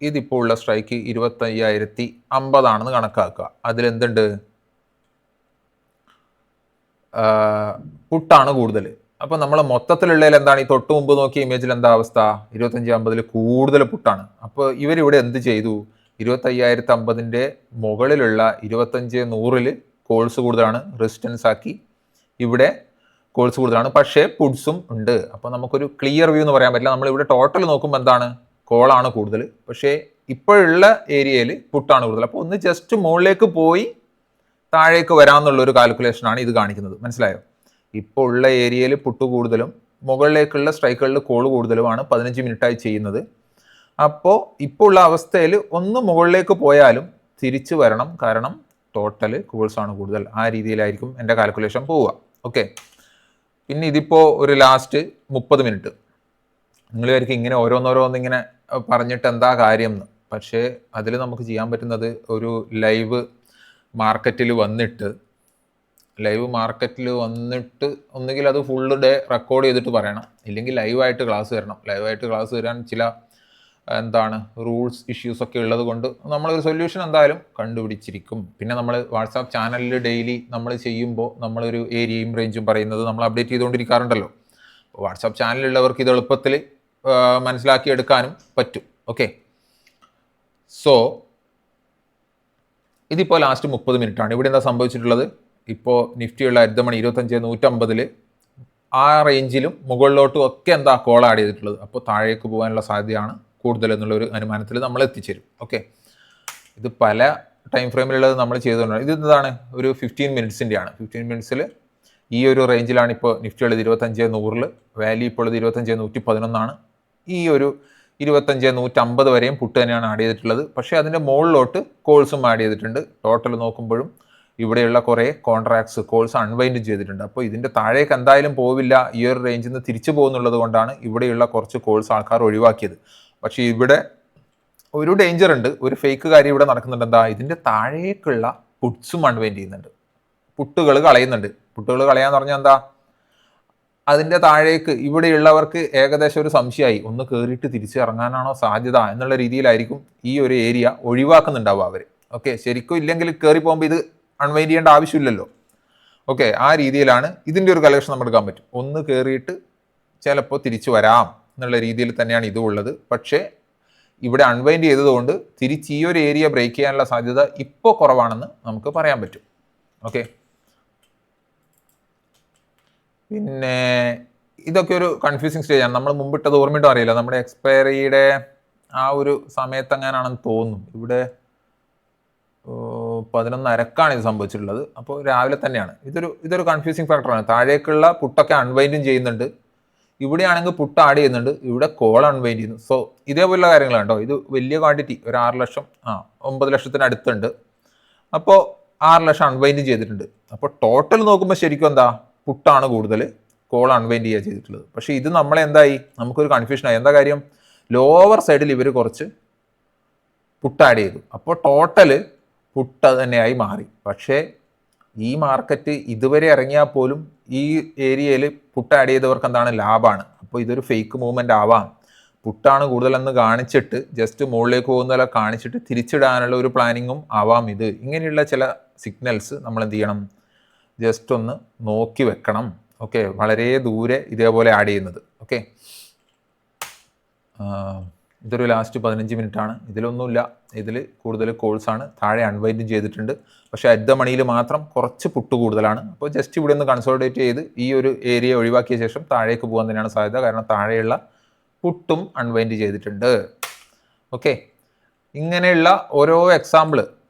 ഇതിപ്പോൾ ഉള്ള സ്ട്രൈക്ക് 25,050 കണക്കാക്കുക. അതിലെന്തുണ്ട്? പുട്ടാണ് കൂടുതൽ. അപ്പോൾ നമ്മൾ മൊത്തത്തിലുള്ളതിൽ എന്താണ്, ഈ തൊട്ട് മുമ്പ് നോക്കിയ ഇമേജിൽ എന്താ അവസ്ഥ? 25,050 കൂടുതൽ പുട്ടാണ്. അപ്പോൾ ഇവരിവിടെ എന്ത് ചെയ്തു? 25,050 മുകളിലുള്ള 25,100 കോൾസ് കൂടുതലാണ്, റെസിസ്റ്റൻസ് ആക്കി. ഇവിടെ കോൾസ് കൂടുതലാണ്, പക്ഷേ പുട്സും ഉണ്ട്. അപ്പോൾ നമുക്കൊരു ക്ലിയർ വ്യൂ എന്ന് പറയാൻ പറ്റില്ല. നമ്മളിവിടെ ടോട്ടൽ നോക്കുമ്പോൾ എന്താണ്, കോളാണ് കൂടുതൽ, പക്ഷേ ഇപ്പോഴുള്ള ഏരിയയിൽ പുട്ടാണ് കൂടുതൽ. അപ്പോൾ ഒന്ന് ജസ്റ്റ് മുകളിലേക്ക് പോയി താഴേക്ക് വരാമെന്നുള്ളൊരു കാൽക്കുലേഷനാണ് ഇത് കാണിക്കുന്നത്. മനസ്സിലായോ? ഇപ്പോൾ ഉള്ള ഏരിയയിൽ പുട്ട് കൂടുതലും മുകളിലേക്കുള്ള സ്ട്രൈക്കുകളിൽ കോൾ കൂടുതലുമാണ് 15 മിനിറ്റായി ചെയ്യുന്നത്. അപ്പോൾ ഇപ്പോൾ ഉള്ള അവസ്ഥയിൽ ഒന്ന് മുകളിലേക്ക് പോയാലും തിരിച്ചു വരണം, കാരണം ടോട്ടൽ കോൾസാണ് കൂടുതൽ. ആ രീതിയിലായിരിക്കും എൻ്റെ കാൽക്കുലേഷൻ പോവുക. ഓക്കെ, പിന്നെ ഇതിപ്പോൾ ഒരു ലാസ്റ്റ് 30 മിനിറ്റ് നിങ്ങൾ വിചാരിക്കും ഇങ്ങനെ ഓരോന്നോരോന്നിങ്ങനെ പറഞ്ഞിട്ട് എന്താ കാര്യം എന്ന്. പക്ഷേ അതിൽ നമുക്ക് ചെയ്യാൻ പറ്റുന്നത് ഒരു ലൈവ് മാർക്കറ്റിൽ വന്നിട്ട് ഒന്നുകിൽ അത് ഫുള്ള് ഡേ റെക്കോർഡ് ചെയ്തിട്ട് പറയണം, ഇല്ലെങ്കിൽ ലൈവായിട്ട് ക്ലാസ് തരണം. ലൈവായിട്ട് ക്ലാസ് തരാൻ ചില റൂൾസ് ഇഷ്യൂസ് ഒക്കെ ഉള്ളത് കൊണ്ട് നമ്മളൊരു സൊല്യൂഷൻ എന്തായാലും കണ്ടുപിടിച്ചിരിക്കും. പിന്നെ നമ്മൾ വാട്സാപ്പ് ചാനലിൽ ഡെയിലി നമ്മൾ ചെയ്യുമ്പോൾ നമ്മളൊരു ഏരിയയും റേഞ്ചും പറയുന്നത് നമ്മൾ അപ്ഡേറ്റ് ചെയ്തുകൊണ്ടിരിക്കാറുണ്ടല്ലോ. വാട്സാപ്പ് ചാനലുള്ളവർക്ക് ഇത് എളുപ്പത്തിൽ മനസ്സിലാക്കിയെടുക്കാനും പറ്റും. ഓക്കെ, സോ ഇതിപ്പോൾ ലാസ്റ്റ് 30 മിനിറ്റാണ്. ഇവിടെ എന്താ സംഭവിച്ചിട്ടുള്ളത്? ഇപ്പോൾ നിഫ്റ്റിയുള്ള അരിതമണി 25,150 ആ റേഞ്ചിലും മുകളിലോട്ടും ഒക്കെ എന്താ കോൾ ആഡ് ചെയ്തിട്ടുള്ളത്. അപ്പോൾ താഴേക്ക് പോകാനുള്ള സാധ്യതയാണ് കൂടുതൽ എന്നുള്ളൊരു അനുമാനത്തിൽ നമ്മൾ എത്തിച്ചേരും. ഓക്കെ, ഇത് പല ടൈം ഫ്രെയിമിലുള്ളത് നമ്മൾ ചെയ്തുകൊണ്ടാണ്. ഇത് എന്താണ്, ഒരു 15 മിനിറ്റ്സിൻ്റെയാണ്. 15 മിനിറ്റ്സിൽ ഈ ഒരു റേഞ്ചിലാണ് ഇപ്പോൾ നിഫ്റ്റി ഉള്ളത് 25,100, വാല്യൂ ഇപ്പോൾ ഉള്ളത് 25,111. ഈ ഒരു 25,150 വരെയും പുട്ട് തന്നെയാണ് ആഡ് ചെയ്തിട്ടുള്ളത്. പക്ഷേ അതിൻ്റെ മുകളിലോട്ട് കോൾസും ആഡ് ചെയ്തിട്ടുണ്ട്. ടോട്ടൽ നോക്കുമ്പോഴും ഇവിടെയുള്ള കുറേ കോൺട്രാക്ട്സ് കോൾസ് അൺവൈൻഡ് ചെയ്തിട്ടുണ്ട്. അപ്പോൾ ഇതിൻ്റെ താഴേക്ക് എന്തായാലും പോവില്ല, ഈ ഒരു റേഞ്ചിൽ നിന്ന് തിരിച്ചു പോകുന്നുള്ളത് കൊണ്ടാണ് ഇവിടെയുള്ള കുറച്ച് കോൾസ് ആൾക്കാർ ഒഴിവാക്കിയത്. പക്ഷേ ഇവിടെ ഒരു ഡേഞ്ചർ ഉണ്ട്, ഒരു ഫേക്ക് കാര്യം ഇവിടെ നടക്കുന്നുണ്ട്. എന്താ, ഇതിൻ്റെ താഴേക്കുള്ള പുട്ട്സും അൺവൈൻഡ് ചെയ്യുന്നുണ്ട്, പുട്ടുകൾ കളയുന്നുണ്ട്. പുട്ടുകൾ കളയാന്ന് പറഞ്ഞാൽ എന്താ, അതിൻ്റെ താഴേക്ക് ഇവിടെയുള്ളവർക്ക് ഏകദേശം ഒരു സംശയമായി, ഒന്ന് കയറിയിട്ട് തിരിച്ച് ഇറങ്ങാനാണോ സാധ്യത എന്നുള്ള രീതിയിലായിരിക്കും ഈ ഒരു ഏരിയ ഒഴിവാക്കുന്നുണ്ടാവുക അവർ. ഓക്കെ, ശരിക്കും ഇല്ലെങ്കിൽ കയറി പോകുമ്പോൾ ഇത് അൺവൈൻഡ് ചെയ്യേണ്ട ആവശ്യമില്ലല്ലോ. ഓക്കെ, ആ രീതിയിലാണ് ഇതിൻ്റെ ഒരു കളക്ഷൻ നമുക്ക് എടുക്കാൻ പറ്റും. ഒന്ന് കയറിയിട്ട് ചിലപ്പോൾ തിരിച്ചു വരാം എന്നുള്ള രീതിയിൽ തന്നെയാണ് ഇതും ഉള്ളത്. പക്ഷേ ഇവിടെ അൺവൈൻഡ് ചെയ്തതുകൊണ്ട് തിരിച്ച് ഈ ഒരു ഏരിയ ബ്രേക്ക് ചെയ്യാനുള്ള സാധ്യത ഇപ്പോൾ കുറവാണെന്ന് നമുക്ക് പറയാൻ പറ്റും. ഓക്കെ, പിന്നെ ഇതൊക്കെ ഒരു കൺഫ്യൂസിങ് സ്റ്റേജാണ്. നമ്മൾ മുമ്പിട്ടത് ഓർമ്മയിട്ടോ അറിയില്ല, നമ്മുടെ എക്സ്പയറിയുടെ ആ ഒരു സമയത്തെങ്ങാനാണെന്ന് തോന്നുന്നു. ഇവിടെ 11:30 ഇത് സംഭവിച്ചിട്ടുള്ളത്. അപ്പോൾ രാവിലെ തന്നെയാണ്. ഇതൊരു കൺഫ്യൂസിങ് ഫാക്ടറാണ്. താഴേക്കുള്ള പുട്ടൊക്കെ അൺവൈൻഡും ചെയ്യുന്നുണ്ട്, ഇവിടെയാണെങ്കിൽ പുട്ട് ആഡ് ചെയ്യുന്നുണ്ട്, ഇവിടെ കോൾ അൺവൈൻഡ് ചെയ്യുന്നു. സോ ഇതേപോലുള്ള കാര്യങ്ങളാണ് കേട്ടോ. ഇത് വലിയ ക്വാണ്ടിറ്റി, ഒരു 6 ലക്ഷം 9 ലക്ഷത്തിന് അടുത്തുണ്ട്. അപ്പോൾ 6 ലക്ഷം അൺവൈൻഡ് ചെയ്തിട്ടുണ്ട്. അപ്പോൾ ടോട്ടൽ നോക്കുമ്പോൾ ശരിക്കും എന്താ, പുട്ടാണ് കൂടുതൽ, കോൾ അൺവൈൻഡ് ചെയ്യുക ചെയ്തിട്ടുള്ളത്. പക്ഷേ ഇത് നമ്മളെ എന്തായി, നമുക്കൊരു കൺഫ്യൂഷനായി. എന്താ കാര്യം, ലോവർ സൈഡിൽ ഇവർ കുറച്ച് പുട്ട് ആഡ് ചെയ്തു. അപ്പോൾ ടോട്ടൽ പുട്ട് തന്നെയായി മാറി. പക്ഷേ ഈ മാർക്കറ്റ് ഇതുവരെ ഇറങ്ങിയാൽ പോലും ഈ ഏരിയയിൽ പുട്ട് ആഡ് ചെയ്തവർക്ക് എന്താണ്, ലാഭമാണ്. അപ്പോൾ ഇതൊരു ഫേക്ക് മൂവ്മെൻ്റ് ആവാം. പുട്ടാണ് കൂടുതലെന്ന് കാണിച്ചിട്ട് ജസ്റ്റ് മുകളിലേക്ക് പോകുന്നതല്ല കാണിച്ചിട്ട് തിരിച്ചിടാനുള്ള ഒരു പ്ലാനിങ്ങും ആവാം ഇത്. ഇങ്ങനെയുള്ള ചില സിഗ്നൽസ് നമ്മൾ എന്ത് ചെയ്യണം, ജസ്റ്റ് ഒന്ന് നോക്കി വെക്കണം. ഓക്കെ, വളരെ ദൂരെ ഇതേപോലെ ആഡ് ചെയ്യുന്നത്. ഓക്കെ, ഇതൊരു ലാസ്റ്റ് 15 മിനിറ്റാണ്. ഇതിലൊന്നുമില്ല, ഇതിൽ കൂടുതൽ കോൾസാണ്. താഴെ അൺവൈൻഡും ചെയ്തിട്ടുണ്ട്. പക്ഷേ അറ്റ് ദ മണിയിൽ മാത്രം കുറച്ച് പുട്ട് കൂടുതലാണ്. അപ്പോൾ ജസ്റ്റ് ഇവിടെ ഒന്ന് കൺസോളിഡേറ്റ് ചെയ്ത് ഈ ഒരു ഏരിയ ഒഴിവാക്കിയ ശേഷം താഴേക്ക് പോകാൻ തന്നെയാണ് സാധ്യത. കാരണം താഴെയുള്ള പുട്ടും അൺവൈൻഡ് ചെയ്തിട്ടുണ്ട്. ഓക്കെ, ഇങ്ങനെയുള്ള ഓരോ എക്സാമ്പിൾ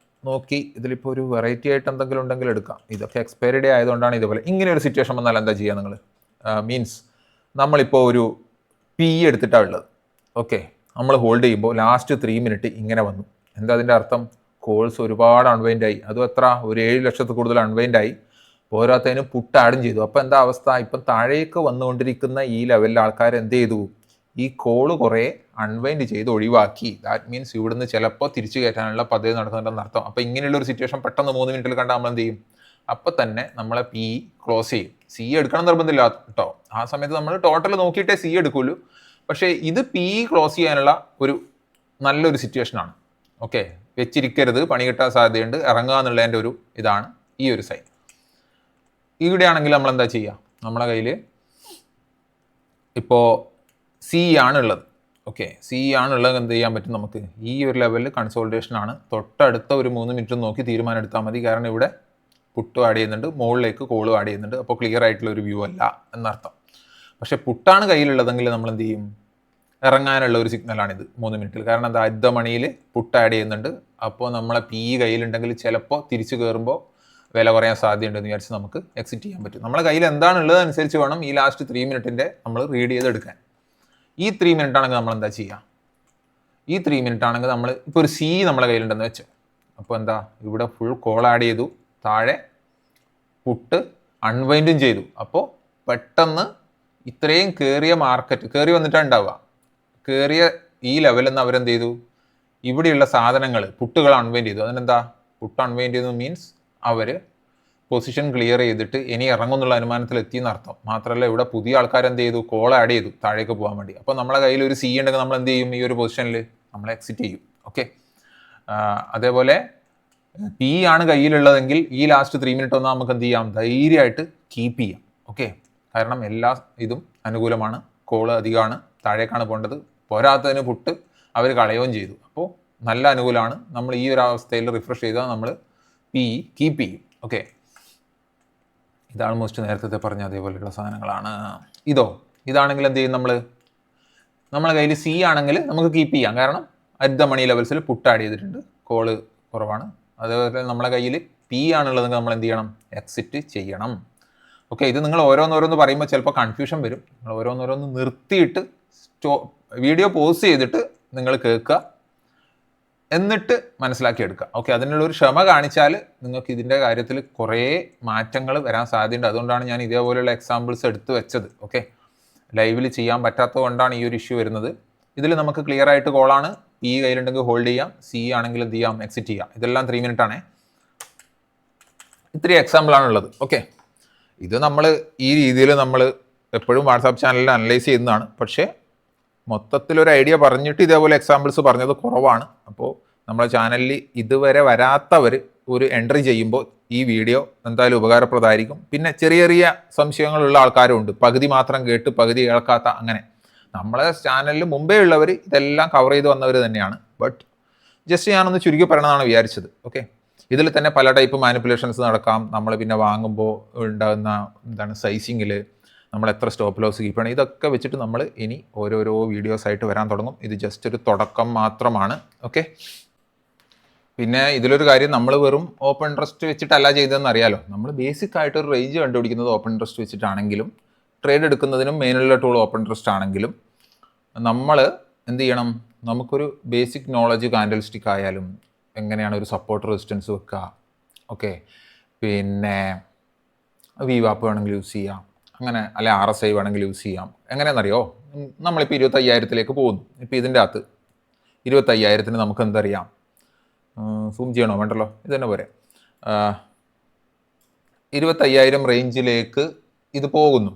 നോക്കി ഇതിലിപ്പോൾ ഒരു വെറൈറ്റി ആയിട്ട് എന്തെങ്കിലും ഉണ്ടെങ്കിൽ എടുക്കാം. ഇതൊക്കെ എക്സ്പയറി ഡേ ആയതുകൊണ്ടാണ് ഇതുപോലെ. ഇങ്ങനെ ഒരു സിറ്റുവേഷൻ വന്നാൽ എന്താ ചെയ്യുക നിങ്ങൾ, മീൻസ് നമ്മളിപ്പോൾ ഒരു പി എടുത്തിട്ടാണ് ഉള്ളത്. ഓക്കെ, നമ്മൾ ഹോൾഡ് ചെയ്യുമ്പോൾ ലാസ്റ്റ് 3 മിനിറ്റ് ഇങ്ങനെ വന്നു. എന്താ അതിൻ്റെ അർത്ഥം, കോൾസ് ഒരുപാട് അൺവൈൻഡായി. അതും എത്ര, ഒരു 7 ലക്ഷത്തിൽ കൂടുതൽ അൺവൈൻഡായി. പോരാത്തതിന് പുട്ട് ആഡും ചെയ്തു. അപ്പോൾ എന്താ അവസ്ഥ, ഇപ്പം താഴേക്ക് വന്നുകൊണ്ടിരിക്കുന്ന ഈ ലെവലിൽ ആൾക്കാർ എന്ത് ചെയ്തു, ഈ കോള് കുറേ അൺവൈൻഡ് ചെയ്ത് ഒഴിവാക്കി. ദാറ്റ് മീൻസ് ഇവിടുന്ന് ചിലപ്പോൾ തിരിച്ചു കയറ്റാനുള്ള പദ്ധതി നടക്കുന്നുണ്ടെന്ന് അർത്ഥം. അപ്പോൾ ഇങ്ങനെയുള്ള ഒരു സിറ്റുവേഷൻ പെട്ടെന്ന് 3 മിനിറ്റിൽ കണ്ടാൽ നമ്മൾ എന്ത് ചെയ്യും, അപ്പം തന്നെ നമ്മളെ പി ക്ലോസ് ചെയ്യും. സി എടുക്കണം നിർബന്ധമില്ല കേട്ടോ. ആ സമയത്ത് നമ്മൾ ടോട്ടൽ നോക്കിയിട്ടേ സി എടുക്കുള്ളൂ. പക്ഷേ ഇത് പി ക്ലോസ് ചെയ്യാനുള്ള ഒരു നല്ലൊരു സിറ്റുവേഷനാണ്. ഓക്കെ, വെച്ചിരിക്കരുത്, പണി കിട്ടാൻ സാധ്യതയുണ്ട്, ഇറങ്ങുക എന്നുള്ളതിൻ്റെ ഒരു ഇതാണ് ഈ ഒരു സൈൻ. ഇവിടെയാണെങ്കിൽ നമ്മൾ എന്താ ചെയ്യുക, നമ്മളെ കയ്യിൽ ഇപ്പോൾ സി ആണുള്ളത്. ഓക്കെ, സി ആണുള്ളത് എന്ത് ചെയ്യാൻ പറ്റും നമുക്ക്, ഈ ഒരു ലെവലിൽ കൺസോൾട്ടേഷനാണ്. തൊട്ടടുത്ത ഒരു 3 മിനിറ്റ് നോക്കി തീരുമാനം എടുത്താൽ മതി. കാരണം ഇവിടെ പുട്ടും ആഡ് ചെയ്യുന്നുണ്ട്, മുകളിലേക്ക് കോളും ആഡ് ചെയ്യുന്നുണ്ട്. അപ്പോൾ ക്ലിയർ ആയിട്ടുള്ള ഒരു വ്യൂ അല്ല എന്നർത്ഥം. പക്ഷേ പുട്ടാണ് കയ്യിലുള്ളതെങ്കിൽ നമ്മൾ എന്ത് ചെയ്യും, ഇറങ്ങാനുള്ള ഒരു സിഗ്നലാണിത് 3 മിനിറ്റിൽ. കാരണം എന്താ, അർദ്ധ മണിയിൽ പുട്ട് ആഡ് ചെയ്യുന്നുണ്ട്. അപ്പോൾ നമ്മളെ പി കയ്യിലുണ്ടെങ്കിൽ ചിലപ്പോൾ തിരിച്ചു കയറുമ്പോൾ വില കുറയാൻ സാധ്യതയുണ്ടെന്ന് വിചാരിച്ച് നമുക്ക് എക്സിറ്റ് ചെയ്യാൻ പറ്റും. നമ്മളെ കയ്യിൽ എന്താണുള്ളത് അനുസരിച്ച് വേണം ഈ ലാസ്റ്റ് 3 മിനിറ്റിൻ്റെ നമ്മൾ റീഡ് ചെയ്തെടുക്കാൻ. ഈ 3 മിനിറ്റ് ആണെങ്കിൽ നമ്മൾ എന്താ ചെയ്യുക, ഈ 3 മിനിറ്റ് ആണെങ്കിൽ നമ്മൾ ഇപ്പോൾ ഒരു സി നമ്മളെ കയ്യിലുണ്ടെന്ന് വെച്ചോ. അപ്പോൾ എന്താ, ഇവിടെ ഫുൾ കോൾ ആഡ് ചെയ്തു, താഴെ പുട്ട് അൺവൈൻഡും ചെയ്തു. അപ്പോൾ പെട്ടെന്ന് ഇത്രയും കയറിയ മാർക്കറ്റ് കയറി വന്നിട്ടാണ് ഉണ്ടാവുക. കയറിയ ഈ ലെവലിൽ നിന്ന് അവരെന്ത് ചെയ്തു, ഇവിടെയുള്ള സാധനങ്ങൾ പുട്ടുകൾ അൺവൈൻഡ് ചെയ്തു. അതിനെന്താ പുട്ട് അൺവൈൻഡ് ചെയ്തു മീൻസ് അവർ പൊസിഷൻ ക്ലിയർ ചെയ്തിട്ട് ഇനി ഇറങ്ങുന്നുള്ള അനുമാനത്തിൽ എത്തിയെന്ന് അർത്ഥം. മാത്രമല്ല ഇവിടെ പുതിയ ആൾക്കാർ എന്ത് ചെയ്തു, കോൾ ആഡ് ചെയ്തു താഴേക്ക് പോകാൻ വേണ്ടി. അപ്പോൾ നമ്മളെ കയ്യിൽ ഒരു സി ഉണ്ടെങ്കിൽ നമ്മൾ എന്ത് ചെയ്യും, ഈ ഒരു പൊസിഷനിൽ നമ്മൾ എക്സിറ്റ് ചെയ്യും. ഓക്കെ, അതേപോലെ പി ആണ് കയ്യിലുള്ളതെങ്കിൽ ഈ ലാസ്റ്റ് 3 മിനിറ്റ് ഒന്നും നമുക്ക് എന്ത് ചെയ്യാം, ധൈര്യമായിട്ട് കീപ്പ് ചെയ്യാം. ഓക്കെ, കാരണം എല്ലാ ഇതും അനുകൂലമാണ്, കോള് അധികമാണ്, താഴേക്കാണ് പോകേണ്ടത്. പോരാത്തതിന് പുട്ട് അവർ കളയുകയും ചെയ്തു. അപ്പോൾ നല്ല അനുകൂലമാണ്. നമ്മൾ ഈ ഒരു അവസ്ഥയിൽ റിഫ്രഷ് ചെയ്താൽ നമ്മൾ പി കീപ്പ് ചെയ്യും. ഓക്കെ, ഇത് ആൾമോസ്റ്റ് നേരത്തെ പറഞ്ഞ അതേപോലെയുള്ള സാധനങ്ങളാണ്. ഇതാണെങ്കിൽ എന്ത് ചെയ്യും, നമ്മളെ കയ്യിൽ സി ആണെങ്കിൽ നമുക്ക് കീപ്പ് ചെയ്യാം. കാരണം അറ്റ് ദ മണി ലെവൽസിൽ പുട്ട് ആഡ് ചെയ്തിട്ടുണ്ട്, കോള് കുറവാണ്. അതേപോലെ നമ്മളെ കയ്യിൽ പി ആണുള്ളതെങ്കിൽ നമ്മൾ എന്ത് ചെയ്യണം, എക്സിറ്റ് ചെയ്യണം. ഓക്കെ, ഇത് നിങ്ങൾ ഓരോന്നോരോന്ന് പറയുമ്പോൾ ചിലപ്പോൾ കൺഫ്യൂഷൻ വരും. നിങ്ങൾ ഓരോന്നോരോന്ന് നിർത്തിയിട്ട് വീഡിയോ പോസ് ചെയ്തിട്ട് നിങ്ങൾ കേൾക്കുക, എന്നിട്ട് മനസ്സിലാക്കിയെടുക്കുക. ഓക്കെ, അതിനുള്ളൊരു ക്ഷമ കാണിച്ചാൽ നിങ്ങൾക്ക് ഇതിൻ്റെ കാര്യത്തിൽ കുറേ മാറ്റങ്ങൾ വരാൻ സാധ്യതയുണ്ട്. അതുകൊണ്ടാണ് ഞാൻ ഇതേപോലെയുള്ള എക്സാമ്പിൾസ് എടുത്തു വെച്ചത്. ഓക്കെ, ലൈവിൽ ചെയ്യാൻ പറ്റാത്തത് കൊണ്ടാണ് ഈ ഒരു ഇഷ്യൂ വരുന്നത്. ഇതിൽ നമുക്ക് ക്ലിയർ ആയിട്ട് കോളാണ്, പി കയ്യിലുണ്ടെങ്കിൽ ഹോൾഡ് ചെയ്യാം, സി ആണെങ്കിൽ എന്ത് ചെയ്യാം, എക്സിറ്റ് ചെയ്യാം. ഇതെല്ലാം 3 മിനിറ്റ് ആണേ. ഇത്രയും എക്സാമ്പിളാണുള്ളത്. ഓക്കെ, ഇത് നമ്മൾ ഈ രീതിയിൽ നമ്മൾ എപ്പോഴും വാട്സാപ്പ് ചാനലിൽ അനലൈസ് ചെയ്യുന്നതാണ്. പക്ഷേ മൊത്തത്തിലൊരു ഐഡിയ പറഞ്ഞിട്ട് ഇതേപോലെ എക്സാമ്പിൾസ് പറഞ്ഞത് കുറവാണ്. അപ്പോൾ നമ്മളെ ചാനലിൽ ഇതുവരെ വരാത്തവർ ഒരു എൻട്രി ചെയ്യുമ്പോൾ ഈ വീഡിയോ എന്തായാലും ഉപകാരപ്രദമായിരിക്കും. പിന്നെ ചെറിയ ചെറിയ സംശയങ്ങളുള്ള ആൾക്കാരും ഉണ്ട്, പകുതി മാത്രം കേട്ട് പകുതി കേൾക്കാത്ത. അങ്ങനെ നമ്മളെ ചാനലിൽ മുമ്പേ ഉള്ളവർ ഇതെല്ലാം കവർ ചെയ്ത് വന്നവർ തന്നെയാണ്. ബട്ട് ജസ്റ്റ് ഞാനൊന്ന് ചുരുക്കി പറയണമെന്നാണ് വിചാരിച്ചത്. ഓക്കെ, ഇതിൽ തന്നെ പല ടൈപ്പ് മാനിപ്പുലേഷൻസ് നടക്കാം. നമ്മൾ പിന്നെ വാങ്ങുമ്പോൾ ഉണ്ടാകുന്ന സൈസിങ്ങിൽ നമ്മൾ എത്ര സ്റ്റോപ്പ് ലോസ് കീപ്പ് ചെയ്യണം, ഇതൊക്കെ വെച്ചിട്ട് നമ്മൾ ഇനി ഓരോരോ വീഡിയോസായിട്ട് വരാൻ തുടങ്ങും. ഇത് ജസ്റ്റ് ഒരു തുടക്കം മാത്രമാണ്. ഓക്കെ, പിന്നെ ഇതിലൊരു കാര്യം, നമ്മൾ വെറും ഓപ്പൺ ഇൻട്രസ്റ്റ് വെച്ചിട്ടല്ല ചെയ്തതെന്ന് അറിയാലോ. നമ്മൾ ബേസിക് ആയിട്ട് ഒരു റേഞ്ച് കണ്ടുപിടിക്കുന്നത് ഓപ്പൺ ഇൻട്രസ്റ്റ് വെച്ചിട്ടാണെങ്കിലും, ട്രേഡ് എടുക്കുന്നതിനും മെയിനുള്ള ടൂൾ ഓപ്പൺ ഇൻട്രസ്റ്റ് ആണെങ്കിലും, നമ്മൾ എന്ത് ചെയ്യണം, നമുക്കൊരു ബേസിക് നോളജ് കാൻഡൽ സ്റ്റിക്ക് ആയാലും എങ്ങനെയാണ് ഒരു സപ്പോർട്ട് റെസിസ്റ്റൻസ് വെക്കുക. ഓക്കെ, പിന്നെ VWAP വേണമെങ്കിൽ യൂസ് ചെയ്യാം, അങ്ങനെ അല്ലെ RSI വേണമെങ്കിൽ യൂസ് ചെയ്യാം. എങ്ങനെയാണെന്നറിയോ, നമ്മളിപ്പോൾ 25,000 പോകുന്നു. ഇപ്പോൾ ഇതിൻ്റെ അകത്ത് 25,000 നമുക്ക് എന്തറിയാം, സൂം ചെയ്യണോ, വേണ്ടല്ലോ, ഇത് തന്നെ പോരെ. 25,000 റേഞ്ചിലേക്ക് ഇത് പോകുന്നു.